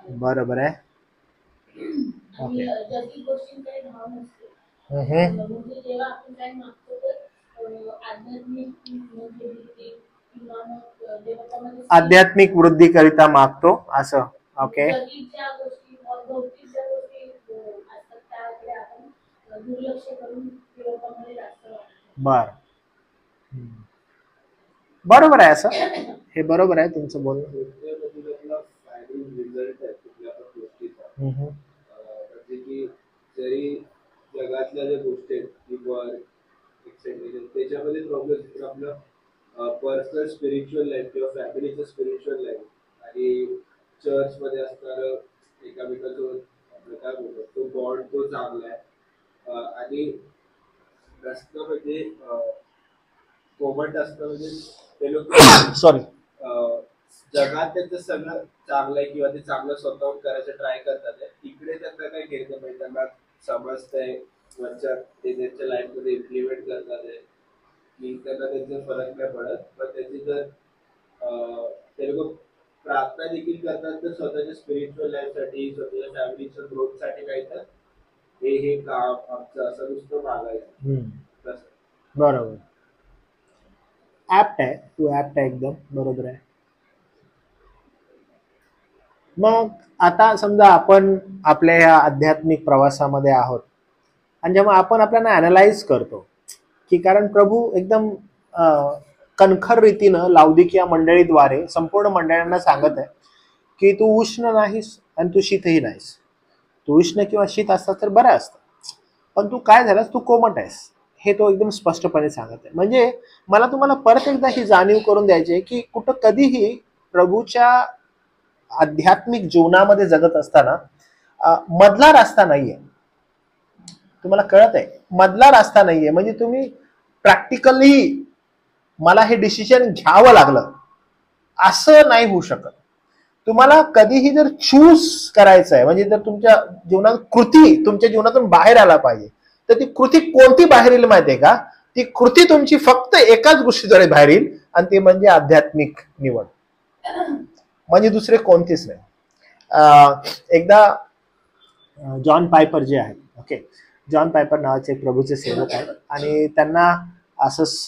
बरोबर आहे. आध्यात्मिक वृद्धीकरिता मागतो असं. ओके, बर, बरोबर आहे असं, हे बरोबर आहे तुमचं बोलणं. इम्प्रूव्ह रिझल्ट आहे कुठल्या पण गोष्टीचा. म्हणजे की जरी जगातल्या ज्या गोष्टी आहेत की वर्क एक्सेट्रा त्याच्यामध्ये प्रॉब्लेम आपलं पर्सनल स्पिरिच्युअल लाईफ किंवा फॅमिलीचं स्पिरिच्युअल लाईफ आणि चर्च मध्ये असणार एकामेकांसोबत आपलं काय बोलतो तो बॉन्ड तो चांगला आहे. आणि असणं म्हणजे कोमट असणं म्हणजे ते लोक सॉरी जगात त्यांचं सगळं चांगलं आहे किंवा ते चांगलं स्वतःहून करायचं ट्राय करतात तिकडे त्यांना काही घेतलं पाहिजे त्यांना समजतंय वरच्या ते त्यांच्या लाईफ मध्ये इम्प्लिमेंट करतात की त्यांना त्यांचा फरक नाही पडत. पण त्याची जर ते लोक प्रार्थना देखील करतात तर स्वतःच्या स्पिरिच्युअल लाईफ साठी स्वतःच्या फॅमिलीच्या ग्रोथ साठी काही तर हे काम आमचं असं नुसतं मागायचं. बरोबर ऍप्ट आहे तू ऍप्ट आहे एकदम बरोबर आहे. मग आता समजा आपण आपल्या या आध्यात्मिक प्रवासामध्ये आहोत आणि जेव्हा आपण आपल्याला अनालाइज करतो की कारण प्रभू एकदम कणखर रीतीनं लाउदिकिया मंडळीद्वारे संपूर्ण मंडळांना सांगत आहे की तू उष्ण नाहीस आणि तू शीतही नाहीस. तू उष्ण किंवा शीत असतात तर बरं असतं पण तू काय झालास तू कोमट आहेस हे तो एकदम स्पष्टपणे सांगत आहे. म्हणजे मला तुम्हाला परत एकदा ही जाणीव करून द्यायची आहे की कुठं कधीही प्रभूच्या आध्यात्मिक जीवनामध्ये जगत असताना मधला रस्ता नाहीये. तुम्हाला कळत आहे मधला रस्ता नाहीये. म्हणजे तुम्ही प्रॅक्टिकली मला हे डिसिजन घ्यावं लागलं असं नाही होऊ शकत. तुम्हाला कधीही जर चूज करायचं आहे म्हणजे जर तुमच्या जीवनात कृती तुमच्या जीवनातून बाहेर आला पाहिजे तर ती कृती कोणती बाहेर येईल माहितीये का? ती कृती तुमची फक्त एकाच गोष्टीद्वारे बाहेर येईल आणि ती म्हणजे आध्यात्मिक निवड म्हणजे दुसरे कोणतेच नाही. एकदा जॉन पायपर जे आहेत ओके जॉन पायपर नावाचे प्रभूचे सेवक आहेत आणि त्यांना असंच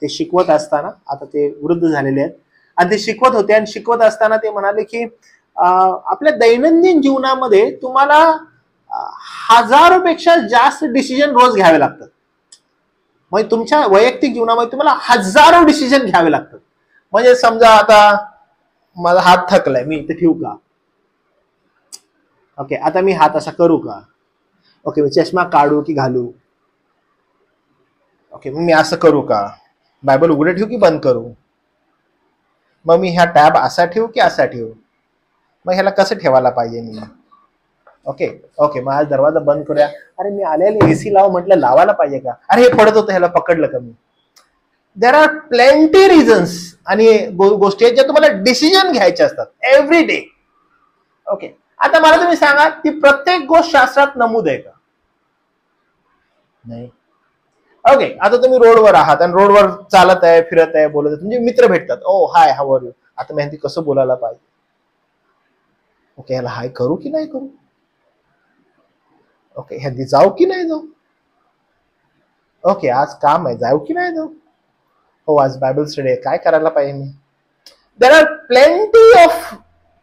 ते शिकवत असताना आता ते वृद्ध झालेले आहेत आणि ते शिकवत होते आणि शिकवत असताना ते म्हणाले की आपल्या दैनंदिन जीवनामध्ये तुम्हाला हजारोपेक्षा जास्त डिसिजन रोज घ्यावे लागतात. म्हणजे तुमच्या वैयक्तिक जीवनामध्ये तुम्हाला हजारो डिसिजन घ्यावे लागतात. म्हणजे समजा आता माझा हात थकलाय मी इथे ठेवू का? ओके आता मी हात असा करू का? ओके मी चष्मा काढू की घालू? ओके मग मी असं करू का? बायबल उघडे ठेवू की बंद करू? मग मी ह्या टॅब असा ठेवू की असा ठेवू? मग ह्याला कसं ठेवायला पाहिजे मी? ओके ओके मग आज दरवाजा बंद करूया. अरे मी आलेले एसी लाव म्हटलं लावायला पाहिजे का? अरे हे पडत होतं ह्याला पकडलं का मी? देर आर प्लेंटी रिझन्स आणि गोष्टी आहेत ज्या तुम्हाला डिसिजन घ्यायचे असतात एव्हरी डे. ओके आता मला तुम्ही सांगा ती प्रत्येक गोष्ट शास्त्रात नमूद आहे का? नाही. ओके आता तुम्ही रोडवर आहात आणि रोडवर चालत आहे फिरत आहे बोलत आहे तुमचे मित्र भेटतात. ओ हाय हाऊ आर यू? आता मी कसं बोलायला पाहिजे? ओके ह्याला हाय करू की नाही करू? ओके ह्यादी जाऊ की नाही जाऊ? ओके आज काम आहे जाऊ की नाही जाऊ? हो आज बायबल स्टडी आहे काय करायला पाहिजे मी? There are plenty of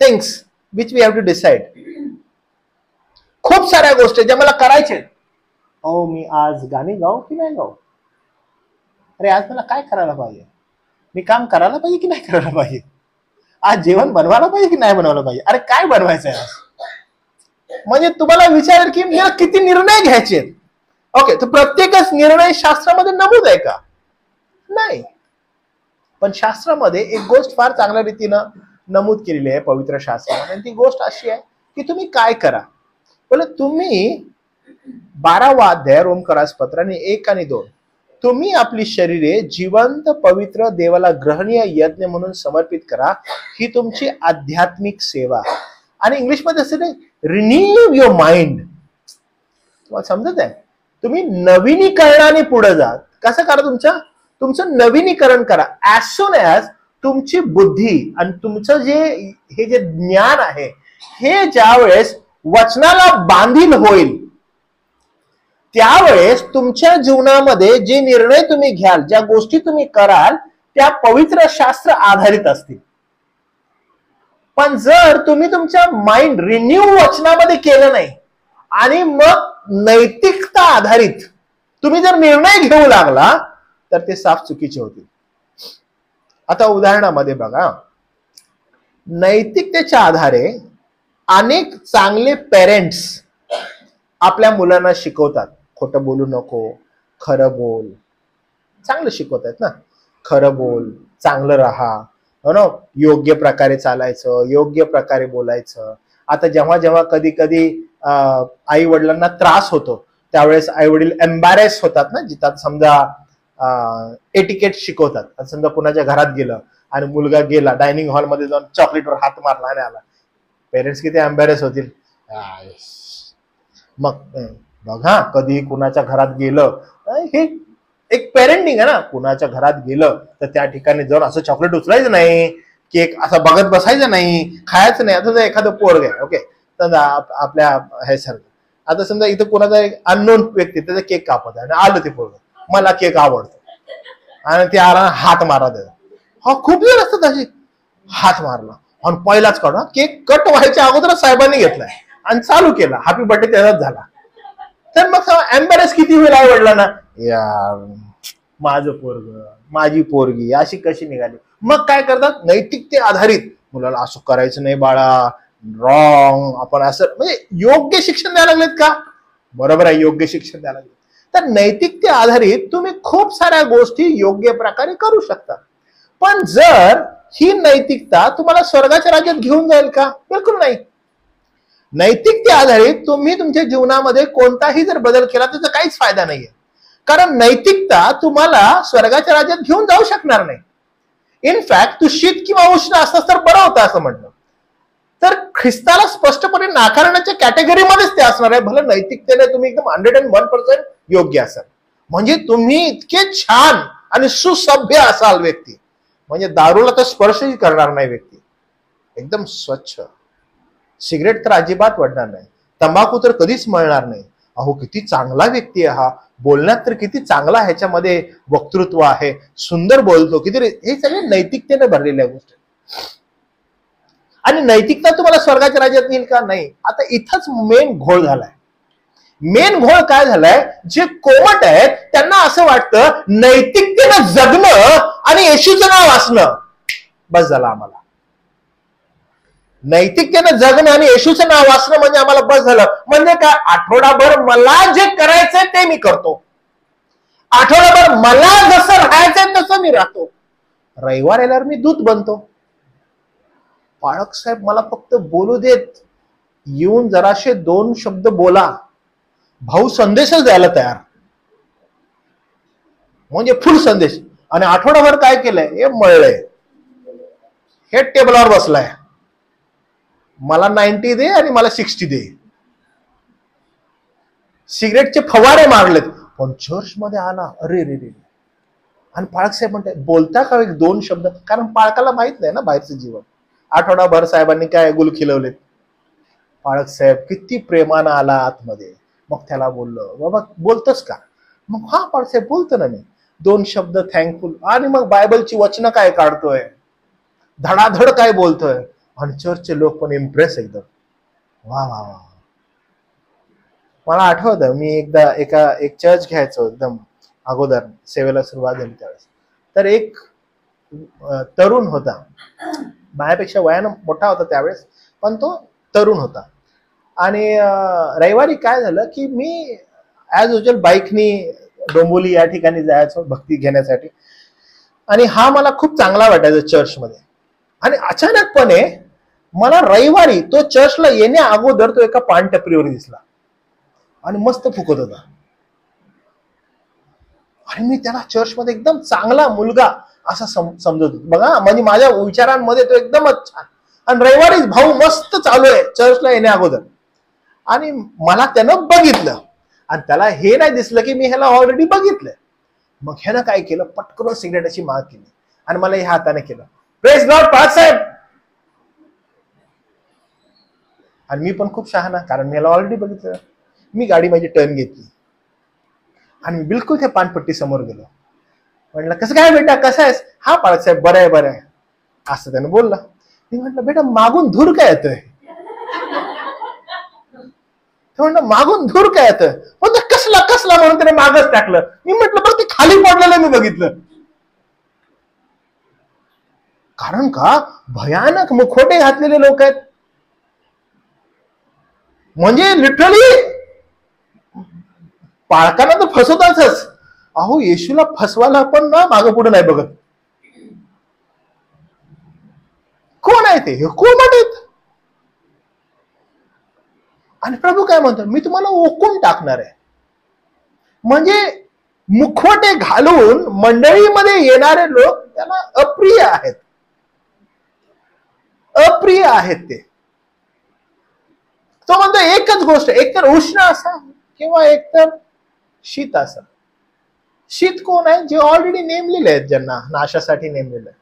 things which we have to decide. खूप साऱ्या गोष्टी ज्या मला करायच्या. हो मी आज गाणी गाऊ की नाही गाऊ? अरे आज मला काय करायला पाहिजे? मी काम करायला पाहिजे की नाही करायला पाहिजे? आज जेवण बनवायला पाहिजे की नाही बनवायला पाहिजे? अरे काय बनवायचं आहे आज? म्हणजे तुम्हाला विचारेल की मला किती निर्णय घ्यायचे. ओके तर प्रत्येकच निर्णय शास्त्रामध्ये नमूद आहे का? नाही. पण शास्त्रामध्ये एक गोष्ट फार चांगल्या रीतीनं नमूद केलेली आहे पवित्र शास्त्रामध्ये आणि ती गोष्ट अशी आहे की तुम्ही काय करा. बोले तुम्ही 12वा अध्याय रोमकरास पत्र आणि 1 आणि 2 तुम्ही आपली शरीरे जिवंत पवित्र देवाला ग्रहणीय यज्ञ म्हणून समर्पित करा ही तुमची आध्यात्मिक सेवा. आणि इंग्लिशमध्ये असं नाही रिन्यू युअर माइंड. तुम्हाला समजत आहे? तुम्ही नवीनीकरणाने पुढे जा. कसं करा? तुमचं नवीनीकरण करा. ऍज सून ऍज तुमची बुद्धी आणि तुमचं हे जे ज्ञान आहे हे ज्या वेळेस वचनाला बांधील होईल त्यावेळेस तुमच्या जीवनामध्ये जे निर्णय तुम्ही घ्याल ज्या गोष्टी तुम्ही कराल त्या पवित्र शास्त्र आधारित असतील. पण जर तुम्ही तुमच्या माइंड रिन्यू वचनामध्ये केलं नाही आणि मग नैतिकता आधारित तुम्ही जर निर्णय घेऊ लागला तर ते साफ चुकीचे होतील. आता उदाहरणामध्ये बघा नैतिकतेच्या आधारे अनेक चांगले पेरेंट्स आपल्या मुलांना शिकवतात, खोटं बोलू नको, खरं बोल, चांगलं शिकवत आहेत ना, खरं बोल, चांगलं राहा, हो ना, योग्य प्रकारे चालायचं, योग्य प्रकारे बोलायचं. आता जेव्हा जेव्हा कधी कधी आई वडिलांना त्रास होतो त्यावेळेस आई वडील एम्बॅरेस होतात ना, जिथं समजा एटिकेट शिकवतात. आता समजा कुणाच्या घरात गेलं आणि मुलगा गेला डायनिंग हॉलमध्ये जाऊन चॉकलेटवर हात मारला आणि आला, पेरेंट्स किती एम्बॅरेस होतील. मग बघा, कधी कुणाच्या घरात गेलं, हे एक पेरेंटिंग आहे ना, कुणाच्या घरात गेलं तर त्या ठिकाणी जाऊन असं चॉकलेट उचलायचं नाही, केक असं बघत बसायचं नाही, खायचं नाही. आता एखादं पोरग आहे, ओके, तर आपल्या हे सारखं, आता समजा इथं कोणाचा एक अननोन व्यक्ती त्याचा केक कापत आहे आणि आलं ते पोरग, मला केक आवडतो आणि ते आला हात मारा त्याचा. हा खूप जण असतात असे, हात मारला आणि पहिलाच काढा, केक कट व्हायच्या अगोदर साहेबांनी घेतलाय आणि चालू केला, हॅपी बर्थडे त्याचाच झाला. तर मग एम्बॅरेस किती होईल आई वडिलांना, यार माझं पोरग, माझी पोरगी अशी कशी निघाली. मग काय करतात, नैतिकते आधारित मुलाला असं करायचं नाही बाळा, रॉंग, आपण असं, म्हणजे योग्य शिक्षण द्यायला लागलेत का, बरोबर आहे, योग्य शिक्षण द्यायला लागलेत. तर नैतिकते आधारित तुम्ही खूप साऱ्या गोष्टी योग्य प्रकारे करू शकता. पण जर ही नैतिकता तुम्हाला स्वर्गाच्या राज्यात घेऊन जाईल का, बिलकुल नाही. नैतिकते आधारित तुम्ही तुमच्या जीवनामध्ये कोणताही जर बदल केला त्याचा काहीच फायदा नाहीये, कारण नैतिकता तुम्हाला स्वर्गाच्या राज्यात घेऊन जाऊ शकणार नाही. इनफॅक्ट तू शीत किंवा उष्ण असतास तर बरं होतं असं म्हटलं तर ख्रिस्ताला स्पष्टपणे नाकारण्याच्या कॅटेगरीमध्येच ते असणार आहे, भलं नैतिकतेने तुम्ही एकदम 101% योग्य असाल. म्हणजे तुम्ही इतके छान आणि सुसभ्य असाल व्यक्ती, म्हणजे दारूला तर स्पर्शही करणार नाही व्यक्ती, एकदम स्वच्छ, सिगरेट तर अजिबात वाढणार नाही, तंबाखू तर कधीच मळणार नाही. अहो किती चांगला व्यक्ती आहे हा, बोलण्यात तर किती चांगला ह्याच्यामध्ये वक्तृत्व आहे, सुंदर बोलतो, किती, हे सगळे नैतिकतेने भरलेल्या गोष्टी. आणि नैतिकता तुम्हाला स्वर्गाच्या राज्यात नेईल का, नाही. आता इथंच मेन घोळ झालाय. मेन घोळ काय झालाय, जे कोमट आहेत त्यांना असं वाटतं नैतिकतेनं जगणं आणि येशूचं नाव असणं बस झालं आम्हाला. नैतिकतेनं जगणं आणि येशूचं नाव वाचणं म्हणजे आम्हाला बस झालं. म्हणजे काय, आठवडाभर मला जे करायचंय ते मी करतो, आठवडाभर मला जसं राहायचंय तसं मी राहतो, रविवार आल्यावर मी दूत बनतो. पाळक साहेब मला फक्त बोलू देत, येऊन जराशे 2 शब्द बोला, भाऊ संदेशच द्यायला तयार, म्हणजे फुल संदेश. आणि आठवडाभर काय केलंय, हे मळलंय, हे टेबलावर बसलाय, मला 90 दे आणि मला 60 दे, सिगरेटचे फवारे मारलेत, पण चर्च मध्ये आला, अरे रे रे. आणि पाळक साहेब म्हणतात बोलता का 1-2 शब्द, कारण पाळकाला माहित नाही ना बाहेरचं जीवन. आठवडाभर साहेबांनी काय गुल खिलवलेत. पाळक साहेब किती प्रेमानं आला आतमध्ये, मग त्याला बोललो, बाबा बोलतोस का, मग हा पाळक साहेब बोलतो ना मी, 2 शब्द थँकफुल, आणि मग बायबलची वचनं काय काढतोय, धडाधड काय बोलतोय, आणि चर्चचे लोक पण इम्प्रेस एकदम, वा वा वा. मला आठवतं मी एकदा एक चर्च घ्यायचो एकदम अगोदर, सेवेला सुरुवात झाली त्यावेळेस, तर एक तरुण होता, माझ्यापेक्षा वयानं मोठा होता त्यावेळेस, पण तो तरुण होता. आणि रविवारी काय झालं की मी ॲज युजल बाईकनी डोंबोली या ठिकाणी जायचो भक्ती घेण्यासाठी, आणि हा मला खूप चांगला वाटायचा चर्चमध्ये. आणि अचानकपणे मला रविवारी तो चर्चला येण्या अगोदर तो एका पान टपरीवर दिसला आणि मस्त फुकत होता. आणि मी त्याला चर्चमध्ये एकदम चांगला मुलगा असा समजत होतो, बघा म्हणजे माझ्या विचारांमध्ये तो एकदमच छान. आणि रविवारीच भाऊ मस्त चालू आहे चर्चला येण्या अगोदर, आणि मला त्यानं बघितलं आणि त्याला हे नाही दिसलं की मी ह्याला ऑलरेडी बघितलंय. मग ह्यानं काय केलं, पटकन सिगरेट अशी माग केली आणि मला ह्या हाताने केलं, प्रेज लॉर्ड पाळक साहेब. आणि मी पण खूप शहाणा, कारण मी ह्याला ऑलरेडी बघितलं. मी गाडी माझी टर्न घेतली आणि बिलकुल त्या पानपट्टी समोर गेलो. म्हटलं कसं काय बेटा, कसं आहेस, हा पाळक साहेब बरं आहे बरं आहे असं त्यानं बोलला. मी म्हटलं बेटा मागून धूर काय येतोय, म्हणलं मागून धूर काय येतोय, म्हणतो कसला कसला, म्हणून त्याने मागच टाकलं. मी म्हटलं बरं ते खाली पडलेलं मी बघितलं. कारण का भयानक मुखवटे घातलेले लोक आहेत. म्हणजे लिटरली पाळकांना तर फसवतातच. अहो येशूला फसवायला पण ना मागं पुढे नाही बघत. कोण आहे ते? हे कोमट आहेत. आणि प्रभू काय म्हणतो, मी तुम्हाला ओकून टाकणार आहे. म्हणजे मुखवटे घालून मंडळीमध्ये येणारे लोक त्यांना अप्रिय आहेत. अप्रिय आहेत ते. तो म्हणतो एकच गोष्ट, एकतर उष्ण असा किंवा एकतर शीत असा. शीत कोण आहे? जे ऑलरेडी नेमलेले आहेत, ज्यांना नाशासाठी नेमलेले आहेत.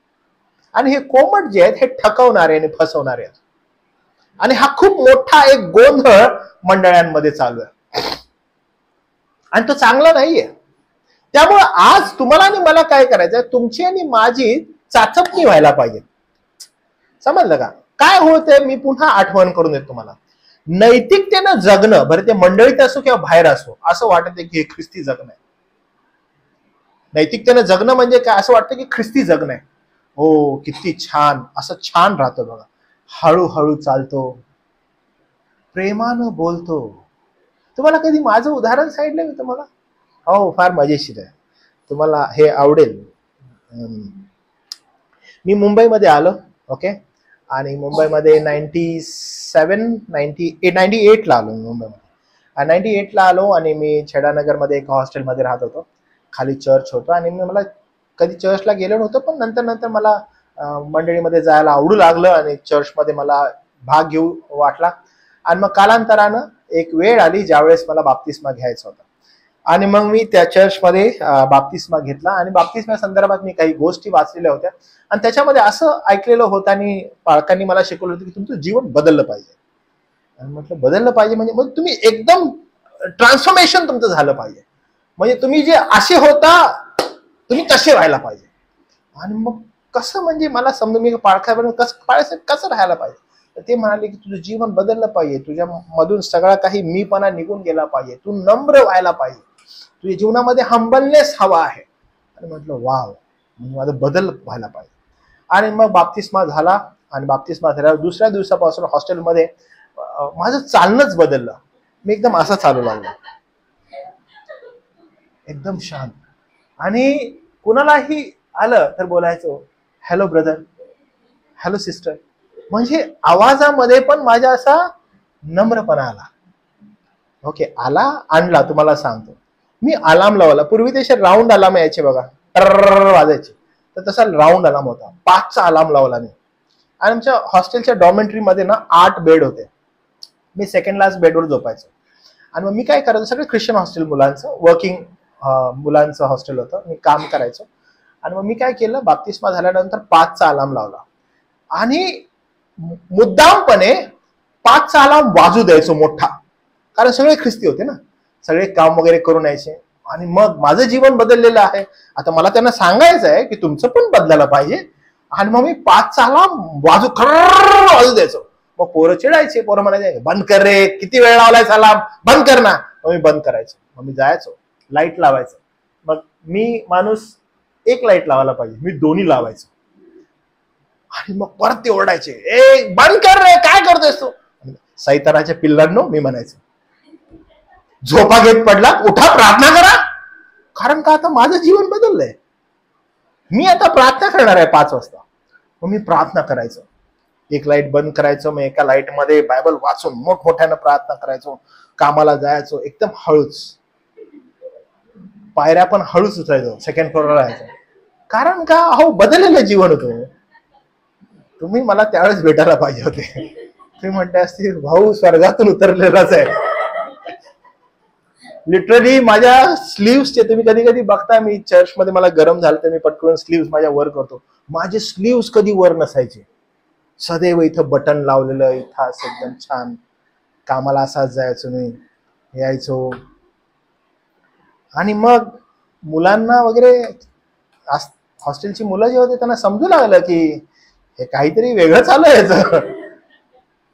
आणि हे कोमट जे आहेत हे ठकवणारे आणि फसवणारे आहेत. आणि हा खूप मोठा एक गोंधळ मंडळांमध्ये चालू आहे आणि तो चांगला नाहीये. त्यामुळे आज तुम्हाला आणि मला काय करायचंय, तुमची आणि माझी चाचपणी व्हायला पाहिजे. समजलं का? काय होतंय मी पुन्हा आठवण करून देतो तुम्हाला. नैतिकतेनं जगणं, बरं ते मंडळीत असो किंवा बाहेर असो, असं वाटत की हे ख्रिस्ती जगणं आहे. नैतिकतेनं जगणं म्हणजे काय? असं वाटतं की ख्रिस्ती जगणं आहे. हो किती छान, असं छान राहतो बघा. हळूहळू चालतो, प्रेमानं बोलतो. तुम्हाला कधी माझं उदाहरण सांगितलं मी तुम्हाला? हो फार मजेशीर आहे, तुम्हाला हे आवडेल. मी मुंबईमध्ये आलो. ओके. आणि मुंबईमध्ये 98 ला आलो मुंबईमध्ये. 98 ला आलो आणि मी छेडानगरमध्ये एका हॉस्टेलमध्ये राहत होतो. खाली चर्च होतो आणि मला कधी चर्चला गेलो नव्हतो, पण नंतर मला मंडळीमध्ये जायला आवडू लागलं आणि चर्चमध्ये मला भाग घेऊ वाटला. आणि मग कालांतरानं एक वेळ आली ज्यावेळेस मला बाप्तिस्मा घ्यायचा होता. आणि मग मी त्या चर्चमध्ये बाप्तिस्मा घेतला. आणि बाप्तिस्मा संदर्भात मी काही गोष्टी वाचलेल्या होत्या आणि त्याच्यामध्ये असं ऐकलेलं होतं आणि पालकांनी मला शिकवलं होतं की तुमचं जीवन बदललं पाहिजे. आणि म्हटलं बदललं पाहिजे म्हणजे मग तुम्ही एकदम ट्रान्सफॉर्मेशन तुमचं झालं पाहिजे. म्हणजे तुम्ही जे असे होता तुम्ही तसे व्हायला पाहिजे. आणि मग कसं, म्हणजे मला समजा मी पाळखाबरोबर कसं राहायला पाहिजे. तर ते म्हणाले की तुझं जीवन बदललं पाहिजे, तुझ्या मधून सगळा काही मीपणा निघून गेला पाहिजे, तू नम्र व्हायला पाहिजे, तुझ्या जीवनामध्ये हंबलनेस हवा आहे. आणि म्हटलं वाव, माझा बदल व्हायला पाहिजे. आणि मग बाप्तिस्मा झाला. आणि बाप्तिस्मा झाल्यावर दुसऱ्या दिवसापासून हॉस्टेलमध्ये माझं चालणंच बदललं. मी एकदम असं चालू लागलो, एकदम शांत. आणि कुणालाही आलं तर बोलायचो हॅलो ब्रदर, हॅलो सिस्टर. म्हणजे आवाजामध्ये पण माझ्या असा नम्रपणा आला. ओके. आणला तुम्हाला सांगतो. मी अलार्म लावला. पूर्वी ते राऊंड अलार्म यायचे बघा, वाजायचे. तर तसा राऊंड अलार्म होता. 5चा अलार्म लावला मी. आणि आमच्या हॉस्टेलच्या डॉर्मेटरीमध्ये ना 8 बेड होते. मी सेकंड लास्ट बेडवर झोपायचो. आणि मग मी काय करायचो, सगळे ख्रिश्चन हॉस्टेल मुलांचं, वर्किंग मुलांचं हॉस्टेल होतं. मी काम करायचो. आणि मग मी काय केलं, बाप्तिस्मा झाल्यानंतर 5चा अलार्म लावला आणि मुद्दामपणे 5चा अलार्म वाजू द्यायचो मोठा. कारण सगळे ख्रिस्ती होते ना, सगळे काम वगैरे करून यायचे. आणि मग माझं जीवन बदललेलं आहे. आता मला त्यांना सांगायचं आहे की तुमचं पण बदलायला पाहिजे. आणि मग मी 5चा अलार्म वाजू द्यायचो. मग पोरं चिडायचे, पोरं म्हणायचे बंद कर रे, किती वेळ लावलाय अलार्म, बंद कर ना. मग मी बंद करायचो. मग मी जायचो, लाईट लावायचं. मग मी माणूस एक लाईट लावायला पाहिजे, मी दोन्ही लावायचो. आणि मग परत ते ओरडायचे, ए बंद कर रे, काय करतोयस तू. सैतानाच्या पिल्लांनो मी म्हणायचो, झोपा घेत पडला, उठा प्रार्थना करा. कारण का आता माझं जीवन बदललंय. मी आता प्रार्थना करणार आहे 5 वाजता. मग मी प्रार्थना करायचो. एक लाईट बंद करायचो, मग एका लाईट मध्ये बायबल वाचून मोठमोठ्यानं प्रार्थना करायचो. कामाला जायचो एकदम हळूच, पायऱ्या पण हळूच उचलायचो, सेकंड फ्लोअरला राहायचो. कारण का अहो बदललेलं जीवन होतं. तुम्ही मला त्यावेळेस भेटायला पाहिजे होते. तुम्ही म्हणते असतील भाऊ स्वर्गातून उतरलेलाच आहे. लिटरली माझ्या स्लीव्सचे, तुम्ही कधी कधी बघता, मी चर्चमध्ये मला गरम झालं तर मी पटकन स्लीव्स माझ्या वर करतो. माझे स्लीव्स कधी वर नसायचे, सदैव इथं बटन लावलेलं, इथं असं एकदम छान. कामाला असाच जायचो मी, यायचो. आणि मग मुलांना वगैरे, हॉस्टेलची मुलं जे होते त्यांना समजू लागलं की हे काहीतरी वेगळं चालू आहे याचं.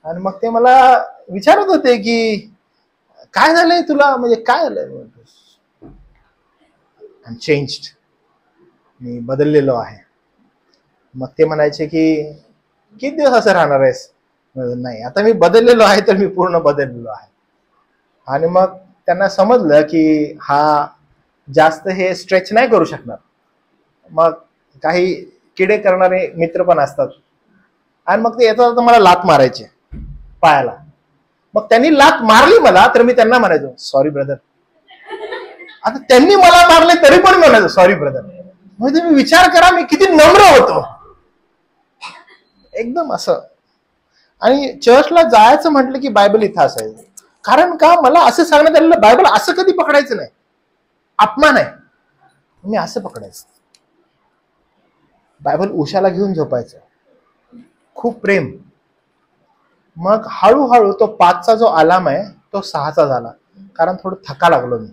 आणि मग ते मला विचारत होते की काय झालंय तुला, म्हणजे काय झालंय. चेंज्ड, मी बदललेलो आहे. मग ते म्हणायचे की किती दिवस असं राहणार आहेस? नाही, आता मी बदललेलो आहे, तर मी पूर्ण बदललेलो आहे. आणि मग त्यांना समजलं की हा जास्त हे स्ट्रेच नाही करू शकणार. मग काही किडे करणारे मित्र पण असतात, आणि मग ते येतात मला लात मारायचे पायाला. मग त्यांनी लात मारली मला, तर मी त्यांना म्हणायचो सॉरी ब्रदर. आता त्यांनी मला मारले तरी पण म्हणायचो सॉरी ब्रदर. म्हणजे तुम्ही विचार करा मी किती नम्र होतो, एकदम असं. आणि चर्चला जायचं म्हटलं की बायबल इथं असायचं. कारण का, मला असं सांगण्यात आलेलं बायबल असं कधी पकडायचं नाही, अपमान आहे. मी असं पकडायचं. बायबल उशाला घेऊन झोपायचं, खूप प्रेम. मग हळूहळू तो 5चा जो अलार्म आहे तो 6चा झाला, कारण थोडं थका लागलो मी.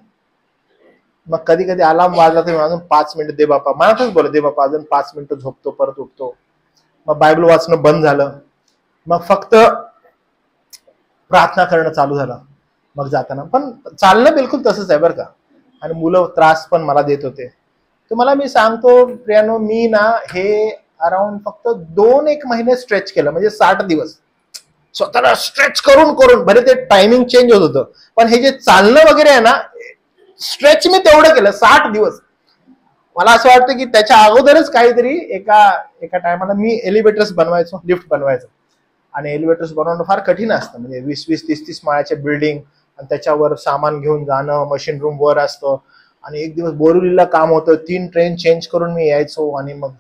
मग कधी कधी अलार्म वाजला तर अजून 5 मिनिटं दे बापा, मनातच बोल दे बापा अजून 5 मिनिटं झोपतो, परत उठतो. मग बायबल वाचणं बंद झालं, मग फक्त प्रार्थना करणं चालू झालं. मग जाताना पण चालणं बिलकुल तसंच आहे बरं का. आणि मुलं त्रास पण मला देत होते. तुम्हाला मी सांगतो प्रियानो, मी ना हे अराउंड फक्त 2-1 महिने स्ट्रेच केलं, म्हणजे 60 दिवस स्वतःला स्ट्रेच करून करून. भले ते टायमिंग चेंज होत होतं, पण हे जे चालणं वगैरे आहे ना, स्ट्रेच मी तेवढं केलं 60 दिवस. मला असं वाटतं की त्याच्या अगोदरच काहीतरी एका टायमाला मी एलिव्हेटर्स बनवायचो, लिफ्ट बनवायचो. आणि एलिव्हेटर्स बनवणं फार कठीण असतं, म्हणजे 20-20, 30-30 माळ्याचे बिल्डिंग, आणि त्याच्यावर सामान घेऊन जाणं, मशीन रूम वर असतं. आणि एक दिवस बोरिवलीला काम होतं, 3 ट्रेन चेंज करून मी यायचो. आणि मग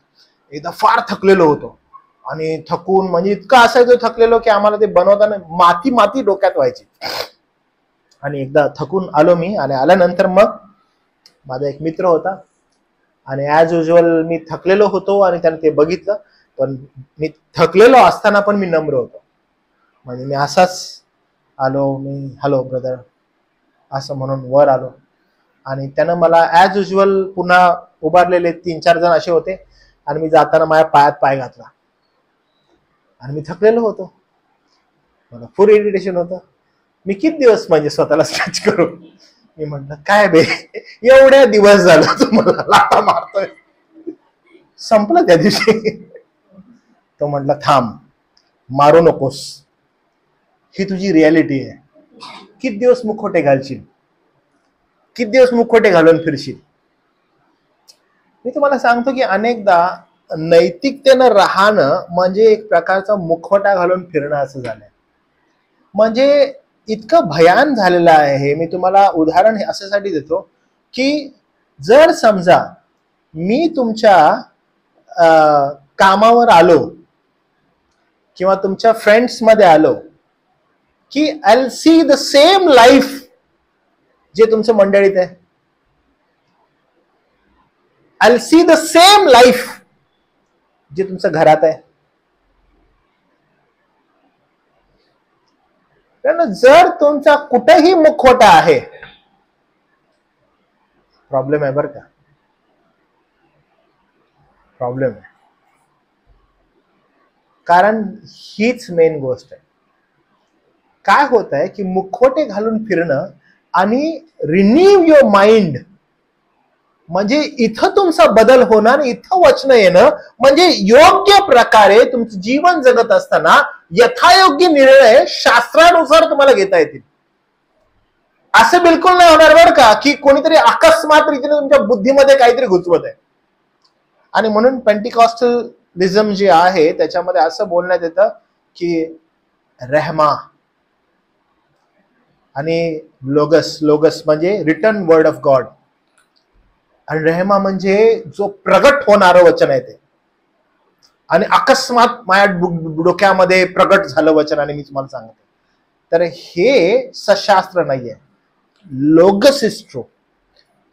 एकदा फार थकलेलो होतो, आणि थकून म्हणजे इतकं असायचो थकलेलो की आम्हाला ते बनवताना माती डोक्यात व्हायची. आणि एकदा थकून आलो मी, आणि आल्यानंतर मग माझा एक मित्र होता, आणि ऍज युजल मी थकलेलो होतो, आणि त्याने ते बघितलं. पण मी थकलेलो असताना पण मी नम्र होतो. म्हणजे मी असाच आलो, मी हॅलो ब्रदर असं म्हणून वर आलो. आणि त्यानं मला ऍज युजल पुन्हा उभारलेले 3-4 जण असे होते, आणि मी जाताना माझ्या पायात पाय घातला. आणि मी थकलेलो होतो, मला फुल इरिटेशन होतं. मी किती दिवस म्हणजे स्वतःला स्ट्रेच करू. मी म्हटलं काय बे, एवढ्या दिवस झालं तू मला लाथा मारतोय. संपलं त्या दिवशी. तो म्हटला थांब, मारू नकोस, ही तुझी रियालिटी आहे. किती दिवस मुखोटे घालशील, किती दिवस मुखोटे घालून फिरशील. मी तुम्हाला सांगतो की अनेकदा नैतिकतेनं राहणं म्हणजे एक प्रकारचा मुखवटा घालून फिरणं असं झालंय. म्हणजे इतकं भयान झालेलं आहे हे. मी तुम्हाला उदाहरण अशासाठी देतो की जर समजा मी तुमच्या कामावर आलो किंवा तुमच्या फ्रेंड्स मध्ये आलो की I see the same life जे तुमच्या मंडळीत आहे, I see the same life जे तुमच्या घरात आहे. कारण जर तुमचा कुठेही मुखवटा आहे, प्रॉब्लेम आहे बरं का, प्रॉब्लेम आहे. कारण हीच मेन गोष्ट आहे. काय होत आहे की मुखवटे घालून फिरणं आणि रिन्यू युअर माइंड, म्हणजे इथं तुमचा बदल होणार, इथं वचन येणं, म्हणजे योग्य प्रकारे तुमचं जीवन जगत असताना यथायोग्य निर्णय शास्त्रानुसार तुम्हाला घेता येतील. असं बिलकुल नाही होणार बरं का की कोणीतरी अकस्मात रीतीने तुमच्या बुद्धीमध्ये काहीतरी घुसवत आहे. आणि म्हणून पेंटिकॉस्टलिझम जे आहे त्याच्यामध्ये असं बोलण्यात येतं की रहमा आणि लोगस म्हणजे रिटर्न वर्ड ऑफ गॉड, आणि रहमा म्हणजे जो प्रगट होणारं वचन आहे ते. आणि अकस्मात माझ्या डोक्यामध्ये प्रगट झालं वचन आणि मी तुम्हाला सांगतो, तर हे सशास्त्र नाहीये, लोगस इज ट्रू.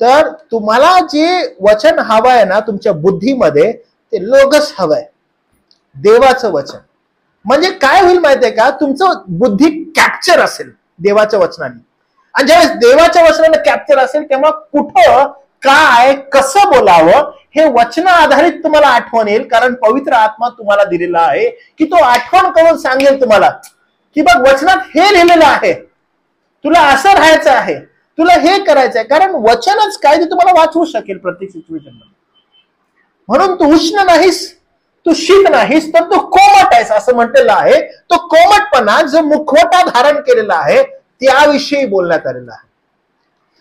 तर तुम्हाला जे वचन हवं आहे ना तुमच्या बुद्धीमध्ये, ते लोगस हवंय, देवाचं वचन. म्हणजे काय होईल माहितीये का, तुमचं बुद्धी कॅप्चर असेल देवाच्या वचनाने. आणि ज्यावेळेस देवाच्या वचनाने कॅप्चर असेल तेव्हा कुठं काय कसं बोलावं हे वचन आधारित तुम्हाला आठवण येईल. कारण पवित्र आत्मा तुम्हाला दिलेला आहे की तो आठवण करून सांगेल तुम्हाला की बघ वचनात हे लिहिलेलं आहे, तुला असं राहायचं आहे, तुला हे करायचं आहे. कारण वचनच काय ते तुम्हाला वाचवू शकेल प्रत्येक सिच्युएशन मध्ये. म्हणून तू उष्ण नाहीस, तू शीत नाहीस तर तू कोमट आहेस असं म्हटलेलं आहे. तो कोमटपणा जो मुखवटा धारण केलेला आहे त्याविषयी बोलण्यात आलेला आहे.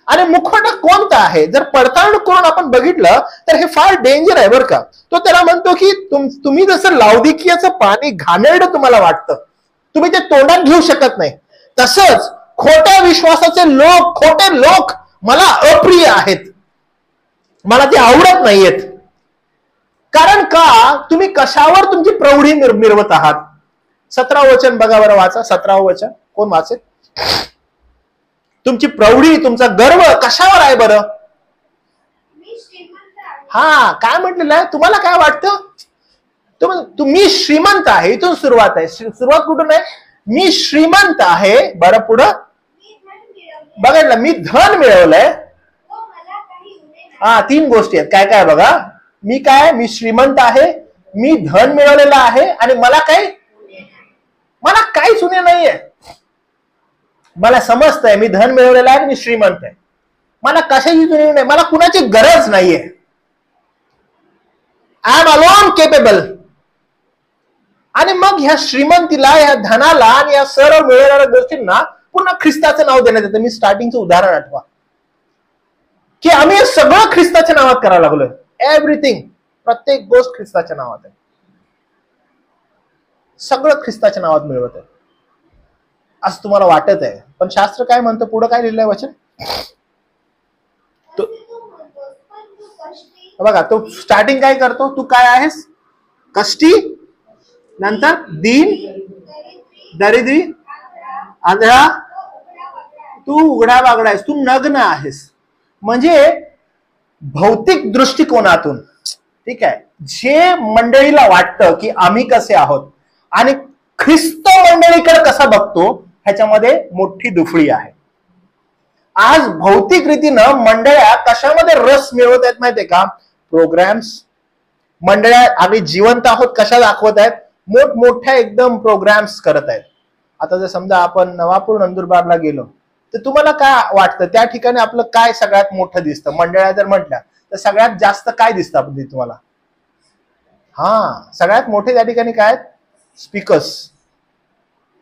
आणि मुखवटा कोणता आहे जर पडताळून करून आपण बघितलं तर हे फार डेंजर आहे बरं का. तो त्याला म्हणतो की तुम्ही जसं लाउदिकियाचं पाणी घाणेरडं तुम्हाला वाटतं, तुम्ही ते तोंडात घेऊ शकत नाही, तसंच खोट्या विश्वासाचे लोक, खोटे लोक मला अप्रिय आहेत, मला ते आवडत नाहीयेत. कारण का तुम्ही कशावर तुमची प्रौढी मिरवत आहात. 17 वचन बघा बरं, वाचा 17 वचन. कोण वाचेल? तुमची प्रौढी, तुमचा गर्व कशावर आहे बरं? मी श्रीमंत आहे. हा, काय म्हटलेलं आहे? तुम्हाला काय वाटतं? तुम्ही श्रीमंत आहे, इथून सुरुवात आहे. सुरुवात कुठून आहे? मी श्रीमंत आहे. बरं पुढं मी धन मिळवले. बघितलं, मी धन मिळवलंय. तो मला काही उणे नाही. हा, 3 गोष्टी आहेत. काय काय बघा, मी काय, मी श्रीमंत आहे, मी धन मिळवलेलं आहे आणि मला काय, मला काहीच उणे नाहीये. मला समजतंय मी धन मिळवलेलं आहे, मी श्रीमंत आहे, मला कशाची उणीव नाही, मला कुणाची गरज नाहीये. I am alone capable. आणि मग ह्या श्रीमंतीला, ह्या धनाला आणि या सर्व मिळवणाऱ्या गोष्टींना पुन्हा ख्रिस्ताचं नाव देण्यात येतं. मी स्टार्टिंगचं उदाहरण आठवा की आम्ही हे सगळं ख्रिस्ताच्या नावात करायला लागलोय. एव्हरीथिंग, प्रत्येक गोष्ट ख्रिस्ताच्या नावात आहे, सगळं ख्रिस्ताच्या नावात मिळवत आहे असं तुम्हाला वाटत आहे. पण शास्त्र काय म्हणतं, पुढे काय लिहिलंय वचन? असे तू म्हणतोस, पण तू कष्टी, बघा, तो स्टार्टिंग काय करतो, तू काय आहेस? कष्टी, नंतर दीन, दरिद्री, दरिद्री, आंधळा, आंधळा, तो उघडा वागडा आहे. तू उघडा बागडा आहेस, तू नग्न आहेस. म्हणजे भौतिक दृष्टिकोनातून, ठीक आहे, जे मंडळीला वाटतं की आम्ही कसे आहोत आणि ख्रिस्त मंडळीकडे कसा बघतो, ह्याच्यामध्ये मोठी दुफळी आहे. आज भौतिक रीतीनं मंडळ्या कशामध्ये रस मिळवत आहेत माहितीये का? प्रोग्राम्स. मंडळ्या आम्ही जिवंत आहोत कशा दाखवत आहेत? मोठमोठ्या एकदम प्रोग्राम्स करत आहेत. आता जर समजा आपण नवापूर नंदुरबारला गेलो तर तुम्हाला काय वाटतं, त्या ठिकाणी आपलं काय सगळ्यात मोठं दिसतं? मंडळ्या जर म्हटल्या तर सगळ्यात जास्त काय दिसतं आपण तुम्हाला? हा, सगळ्यात मोठे त्या ठिकाणी काय? स्पीकर्स.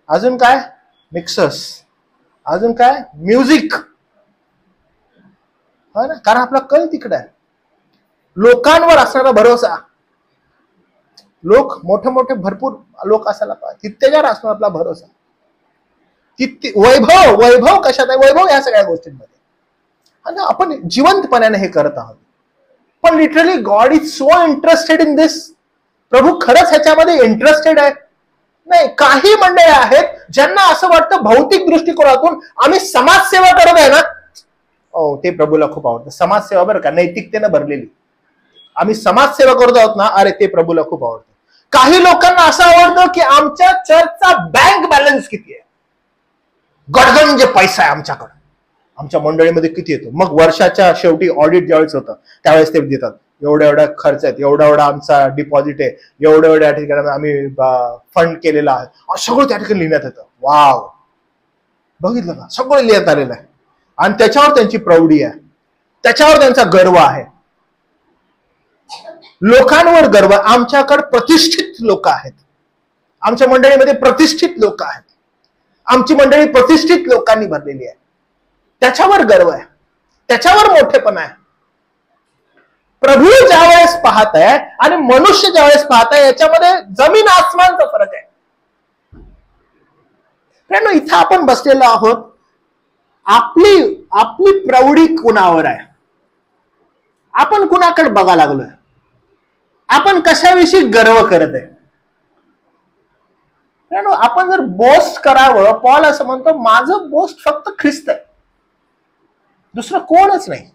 अजून काय? मिक्सर्स. अजून काय? म्युझिक. हा ना, कारण आपला कल तिकडे आहे. लोकांवर असणारा भरोसा, लोक मोठे मोठे भरपूर लोक असायला पाहिजे, तितक्यावर असणार आपला भरोसा. वैभव, वैभव कशात आहे? वैभव या सगळ्या गोष्टींमध्ये. आणि आपण जिवंतपणाने हे करत आहोत. पण literally God is so interested in this. प्रभू खरंच ह्याच्यामध्ये इंटरेस्टेड आहे? नाही. काही मंडळी आहेत ज्यांना असं वाटतं भौतिक दृष्टिकोनातून आम्ही समाजसेवा करत आहे ना, ओ ते प्रभूला खूप आवडतं. समाजसेवा बरं का, नैतिकतेनं भरलेली. आम्ही समाजसेवा करतो आहोत ना, अरे ते प्रभूला खूप आवडतं. काही लोकांना असं आवडतं की आमच्या चर्चचा बँक बॅलन्स किती आहे, गडगंज पैसा आहे आमच्याकडे, आमच्या मंडळीमध्ये किती येतो. मग वर्षाच्या शेवटी ऑडिट ज्यावेळेस होतं त्यावेळेस ते देतात, एवढ्या एवढ्या खर्च आहेत, एवढा एवढा आमचा डिपॉझिट आहे, एवढ्या एवढ्या ठिकाणी आम्ही फंड केलेला आहे, सगळं त्या ठिकाणी लिहिण्यात येतं. वाव, बघितलं का, सगळं लिहिण्यात आलेलं आहे. आणि त्याच्यावर त्यांची प्रौढी आहे, त्याच्यावर त्यांचा गर्व आहे. लोकांवर गर्व. आमच्याकडे प्रतिष्ठित लोक आहेत, आमच्या मंडळीमध्ये प्रतिष्ठित लोक आहेत, आमची मंडळी प्रतिष्ठित लोकांनी भरलेली आहे, त्याच्यावर गर्व आहे, त्याच्यावर मोठेपणा आहे. प्रभू ज्यावेळेस पाहत आहे आणि मनुष्य ज्यावेळेस पाहत आहे, याच्यामध्ये जमीन आसमानचा फरक आहे. इथं आपण बसलेलो आहोत, आपली प्रौढी कुणावर आहे? आपण कुणाकडे बघा लागलोय? आपण कशाविषयी गर्व करत आहे? आपण जर बोस्ट करावं, पॉल असं म्हणतो माझं बोस्ट फक्त ख्रिस्त आहे, दुसरं कोणच नाही.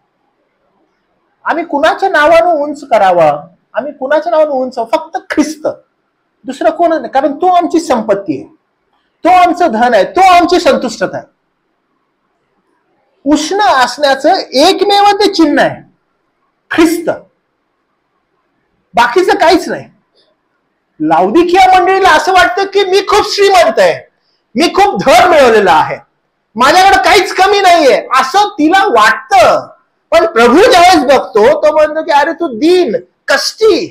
आम्ही कुणाच्या नावानं उंच करावं? आम्ही कुणाच्या नावानं उंच? फक्त ख्रिस्त, दुसरं कोणच नाही. कारण तो आमची संपत्ती आहे, तो आमचं धन आहे, तो आमची संतुष्टता आहे. उष्ण असण्याचं एकमेव ते चिन्ह आहे ख्रिस्त, बाकीचं काहीच नाही. लाउदिकिया मंडळीला असं वाटतं की मी खूप श्रीमंत आहे, मी खूप धन मिळवलेलं आहे, माझ्याकडे काहीच कमी नाहीये असं तिला वाटतं. पण प्रभू ज्यावेळेस बघतो तो म्हणतो की अरे तू दीन, कष्टी,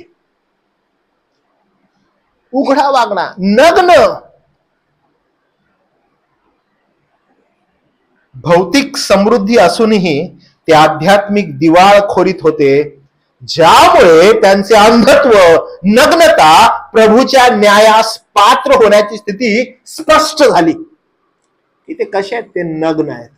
उघडा वागणा, नग्न. भौतिक समृद्धी असूनही ते आध्यात्मिक दिवाळखोरीत होते, ज्यामुळे त्यांचे अंधत्व, नग्नता, प्रभूच्या न्यायास पात्र होण्याची स्थिती स्पष्ट झाली की ते कसे आहेत, ते नग्न आहेत.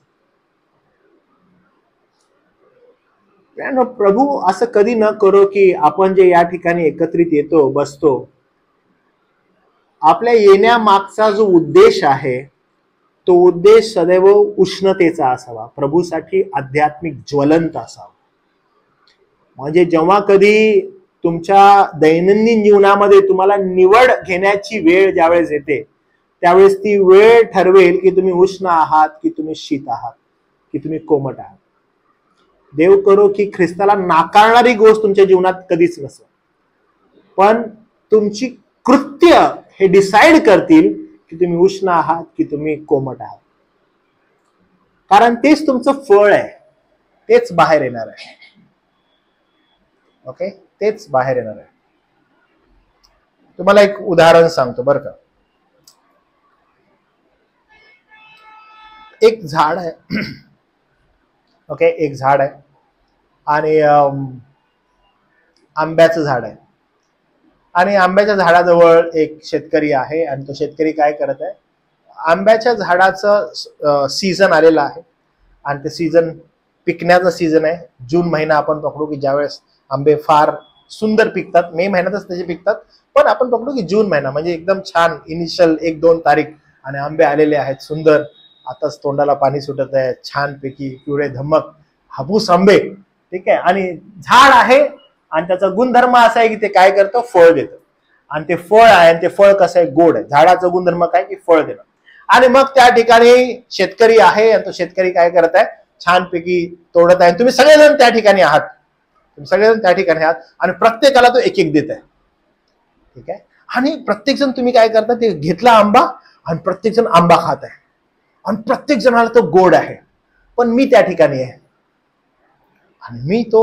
प्रभू असं कधी न करो की आपण जे या ठिकाणी एकत्रित येतो, बसतो, आपल्या येण्यामागचा जो उद्देश आहे तो उद्देश सदैव उष्णतेचा असावा, प्रभूसाठी आध्यात्मिक ज्वलंत असावा. म्हणजे जेव्हा कधी तुमच्या दैनंदिन जीवनामध्ये तुम्हाला निवड घेण्याची वेळ ज्यावेळेस येते, त्यावेळेस ती वेळ ठरवेल की तुम्ही उष्ण आहात, की तुम्ही शीत आहात, की तुम्ही कोमट आहात. देव करो की ख्रिस्ताला नाकारणारी गोष्ट तुमच्या जीवनात कधीच नसो, पण तुमची कृत्य हे डिसाइड करतील की तुम्ही उष्ण आहात की तुम्ही कोमट आहात. कारण तेच तुमचं फळ आहे, तेच बाहेर येणार आहे. ओके, तेच बाहेर येणार आहे. तुम्हाला एक उदाहरण सांगतो बरं का. एक झाड आहे. ओके, एक झाड आहे आणि आंब्याचं झाड आहे. आणि आंब्याच्या झाडाजवळ एक शेतकरी आहे आणि तो शेतकरी काय करत आहे, आंब्याच्या झाडाचं सीझन आलेलं आहे आणि ते सीझन पिकण्याचं सीझन आहे. जून महिना आपण पकडू की ज्यावेळेस आंबे फार सुंदर पिकतात, मे महिन्यातच त्याचे पिकतात, पण आपण पकडू की जून महिना म्हणजे एकदम छान इनिशियल 1-2 तारीख आणि आंबे आलेले आहेत सुंदर. आताच तोंडाला पाणी सुटत आहे, छानपैकी पिवळे धमक हापूस आंबे. ठीक आहे, आणि झाड आहे आणि त्याचा गुणधर्म असा आहे की ते काय करतं, फळ देतं. आणि ते फळ आहे आणि ते फळ कसं आहे, गोड आहे. झाडाचा गुणधर्म काय की फळ देणं. आणि मग त्या ठिकाणी शेतकरी आहे आणि तो शेतकरी काय करत आहे, छानपैकी तोडत आहे. तुम्ही सगळेजण त्या ठिकाणी आहात, सगळेजण त्या ठिकाणी आहात आणि प्रत्येकाला तो एक एक देत आहे. ठीक आहे, आणि प्रत्येक जण तुम्ही काय करता, ते घेतला आंबा आणि प्रत्येक जण आंबा खात आहे आणि प्रत्येक जणाला तो गोड आहे. पण मी त्या ठिकाणी आहे आणि मी तो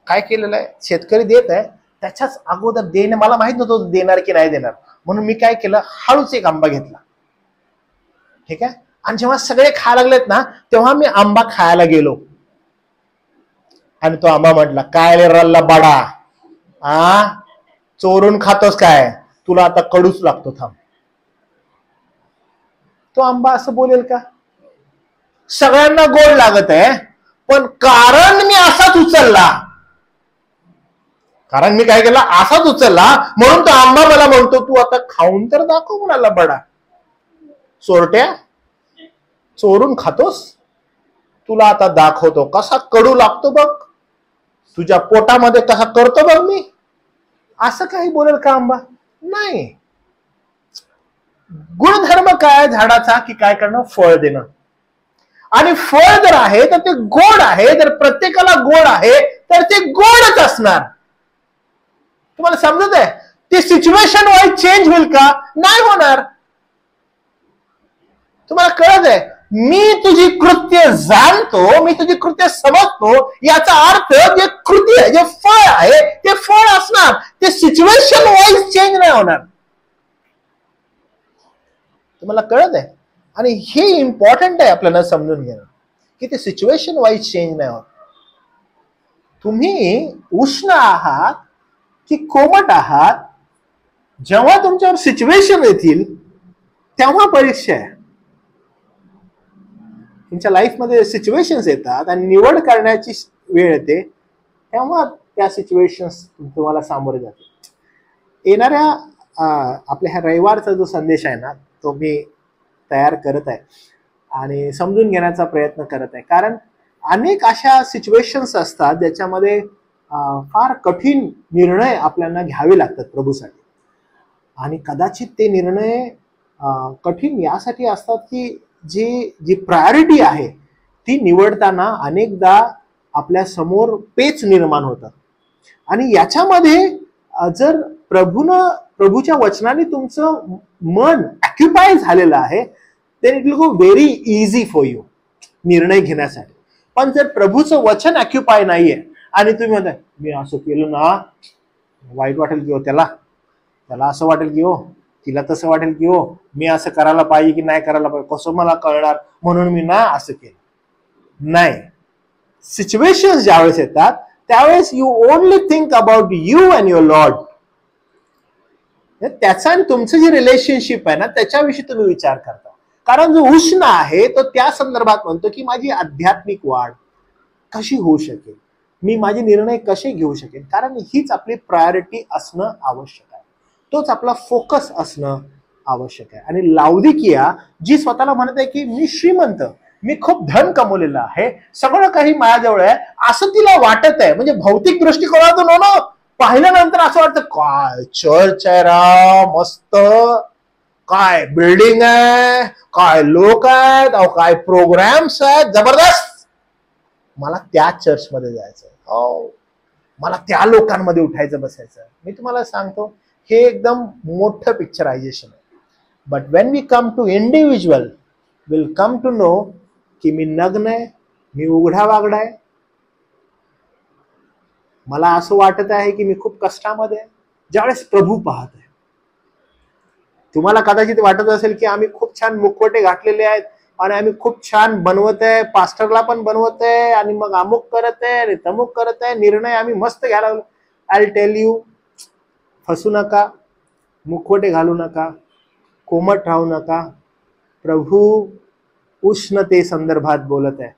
काय केलेलं आहे, शेतकरी देत आहे त्याच्याच अगोदर देणं मला माहित नव्हतं देणार की नाही देणार, म्हणून मी काय केलं, हळूच एक आंबा घेतला. ठीक आहे, आणि जेव्हा सगळे खायला लागलेत ना, तेव्हा मी आंबा खायला गेलो आणि तो आंबा म्हटला, काय रे रल्ला बाडा, चोरून खातोस काय, तुला आता कडूच लागतो, थांब. तो आंबा असं बोलेल का? सगळ्यांना गोड लागत आहे, पण कारण मी असाच उचलला, कारण मी काय केला, असाच उचलला, म्हणून तो आंबा मला म्हणतो, तू आता खाऊन तर दाखव म्हणाला बडा. चोरट्या, चोरून खातोस, तुला आता दाखवतो कसा कडू लागतो बघ, तुझ्या पोटामध्ये कसा करतो बघ मी. असं काही बोलेल का आंबा? नाही. गुणधर्म काय झाडाचा की काय करणं, फळ देणं. आणि फळ जर आहे तर ते गोड आहे, जर प्रत्येकाला गोड आहे तर ते गोडच असणार. तुम्हाला समजत आहे? ते सिच्युएशन वाईज चेंज होईल का? नाही होणार. तुम्हाला कळत आहे, मी तुझी कृत्य जाणतो, मी तुझी कृत्य समजतो, याचा अर्थ जे कृत्य जे फळ आहे ते फळ असणार, ते सिच्युएशन वाईज चेंज नाही होणार. तुम्हाला कळत आहे? आणि हे इम्पॉर्टंट आहे आपल्याला समजून घेणं की ते सिच्युएशन वाईज चेंज नाही होत. तुम्ही उष्ण आहात की कोमट आहात, जेव्हा तुमच्यावर सिच्युएशन येतील तेव्हा परीक्षा आहे. तुमच्या लाईफमध्ये सिच्युएशन्स येतात आणि निवड करण्याची वेळ येते, तेव्हा त्या सिच्युएशन्स तुम्हाला सामोरे जाते. येणाऱ्या आपल्या ह्या रविवारचा जो संदेश आहे ना, तो मी तयार करत आहे आणि समजून घेण्याचा प्रयत्न करत आहे. कारण अनेक अशा सिच्युएशन्स असतात ज्याच्यामध्ये फार कठीण निर्णय आपल्याला घ्यावे लागतात प्रभूसाठी. आणि कदाचित ते निर्णय कठीण यासाठी असतात की जी प्रायोरिटी आहे ती निवडताना अनेकदा आपल्या समोर पेच निर्माण होतात. आणि याच्यामध्ये जर प्रभूच्या वचनाने तुमचं मन ऑक्युपाय झालेलं आहे, then it will go very easy for you निर्णय घेण्यासाठी. पण जर प्रभूचं वचन ऑक्युपाय नाहीये आणि तुम्ही म्हणता मी असं केलं ना वाईट वाटेल किंवा त्याला त्याला असं वाटेल की हो, तिला तसं वाटेल की हो, मी असं करायला पाहिजे की नाही करायला पाहिजे, कसं मला कळणार, म्हणून मी ना असं केलं. नाही, सिच्युएशन ज्यावेळेस येतात त्यावेळेस you only think about you and your Lord. त्याचा आणि तुमचं जे रिलेशनशिप आहे ना त्याच्याविषयी तुम्ही विचार करता. कारण जो उष्ण आहे तो त्या संदर्भात म्हणतो की माझी आध्यात्मिक वाढ कशी होऊ शकेल, मी माझे निर्णय कसे घेऊ शकेल, कारण हीच आपली प्रायोरिटी असणं आवश्यक आहे, तोच आपला फोकस असणं आवश्यक आहे. आणि लाउदिकिया जी स्वतःला म्हणत आहे की मी श्रीमंत, मी खूप धन कमवलेलं आहे, सगळं काही माझ्याजवळ आहे, असं तिला वाटत आहे. म्हणजे भौतिक दृष्टिकोनातून हो ना, पाहिल्यानंतर असं वाटतं काय चर्च आहे रा, मस्त, काय बिल्डिंग आहे, काय लोक आहेत, काय प्रोग्राम्स आहेत, जबरदस्त, मला त्या चर्चमध्ये जायचं, हो मला त्या लोकांमध्ये उठायचं बसायचं. मी तुम्हाला सांगतो हे एकदम मोठं पिक्चरायझेशन आहे. But when we come to individual will come to know की मी नग्न आहे, मी उघडा वागडा आहे, मला असं वाटत आहे की मी खूप कष्टामध्ये आहे. ज्यावेळेस प्रभू पाहत आहे, तुम्हाला कदाचित वाटत असेल की आम्ही खूप छान मुखवटे घातलेले आहेत आणि आम्ही खूप छान बनवत आहे, पास्टरला पण बनवत आहे आणि मग अमुक करत आहे आणि तमुक करत आहे, निर्णय आम्ही मस्त घ्यायला लागलो. आय टेल यू, फसू नका, मुखवटे घालू नका, कोमट राहू नका. प्रभू उष्णते संदर्भात बोलत आहे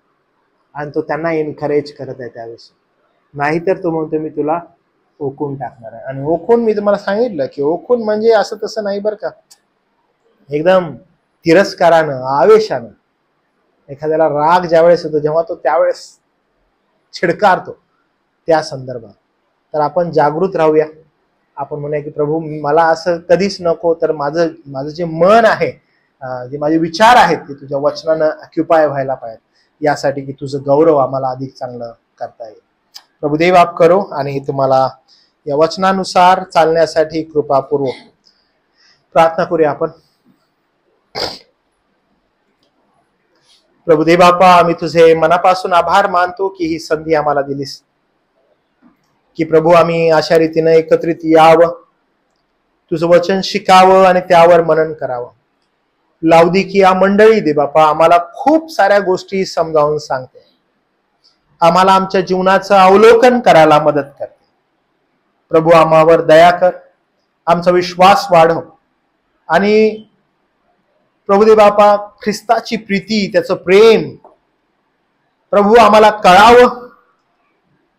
आणि तो त्यांना एनकरेज करत आहे त्यावेळेस. नाहीतर तो म्हणतो मी तुला ओकून टाकणार आहे. आणि ओकून मी तुम्हाला सांगितलं की ओकून म्हणजे असं तसं नाही बरं का, एकदम तिरस्कारानं, आवेशानं. एखाद्याला राग ज्यावेळेस येतो, जेव्हा तो त्यावेळेस छिडकारतो, त्या संदर्भात. तर आपण जागृत राहूया. आपण म्हणूया की प्रभू मला असं कधीच नको, तर माझं जे मन आहे, जे माझे विचार आहेत ते तुझ्या वचनानं ऑक्युपाय व्हायला पाहिजे, यासाठी की तुझं गौरव आम्हाला अधिक चांगलं करता येईल. प्रभुदेव आप करो आणि तुम्हाला या वचनानुसार चालण्यासाठी कृपापूर्वक प्रार्थना करूया आपण. प्रभुदेव बापा, आम्ही तुझे मनापासून आभार मानतो की ही संधी आम्हाला दिलीस, की प्रभू आम्ही अशा रीतीनं एकत्रित यावं, तुझं वचन शिकावं आणि त्यावर मनन करावं. लाउदिकिया मंडळी दे बापा आम्हाला खूप साऱ्या गोष्टी समजावून सांगते, आम्हाला आमच्या जीवनाचं अवलोकन करायला मदत करते. प्रभू आम्हावर दया कर, आमचा विश्वास वाढव आणि प्रभुदेव बापा ख्रिस्ताची प्रीती, त्याचं प्रेम प्रभू आम्हाला कळावं.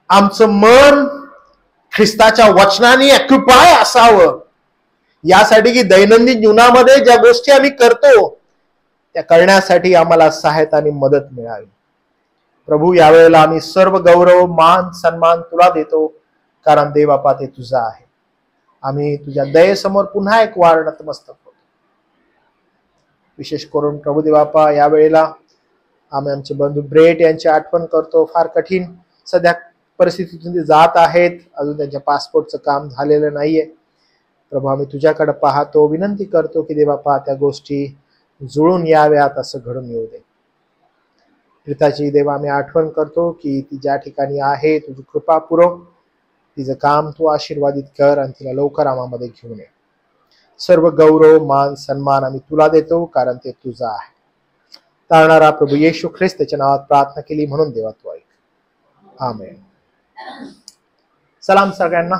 आमचं मन ख्रिस्ताच्या वचनाने ऑक्युपाय असावं, यासाठी की दैनंदिन जीवनामध्ये ज्या गोष्टी आम्ही करतो त्या करण्यासाठी आम्हाला सहायता आणि मदत मिळावी. प्रभू यावेळेला आम्ही सर्व गौरव, मान, सन्मान तुला देतो, कारण देवबापा ते तुझा आहे. आम्ही तुझ्या दयेसमोर पुन्हा एक वार नतमस्तक होतो. विशेष करून प्रभुदेवापा यावेळेला आम्ही आमचे बंधू ब्रेट यांची आठवण करतो. फार कठीण सध्या परिस्थितीतून ते जात आहेत, अजून त्यांच्या पासपोर्टचं काम झालेलं नाहीये. प्रभू आम्ही तुझ्याकडे पाहतो, विनंती करतो की देवबापा त्या गोष्टी जुळून याव्यात, असं घडून येऊ दे. प्रीताची देवा आम्ही आठवण करतो की ती ज्या ठिकाणी आहे तुझी कृपा पुरव, तिचं काम तू आशीर्वादित कर आणि तिला लवकर आम्हामध्ये घेऊन ये. सर्व गौरव, मान, सन्मान आम्ही तुला देतो, कारण ते तुझा आहे. तारणारा प्रभू येशू ख्रिस्त त्याच्या नावात प्रार्थना केली म्हणून देवा तू ऐक. आमेन. सलाम सगळ्यांना.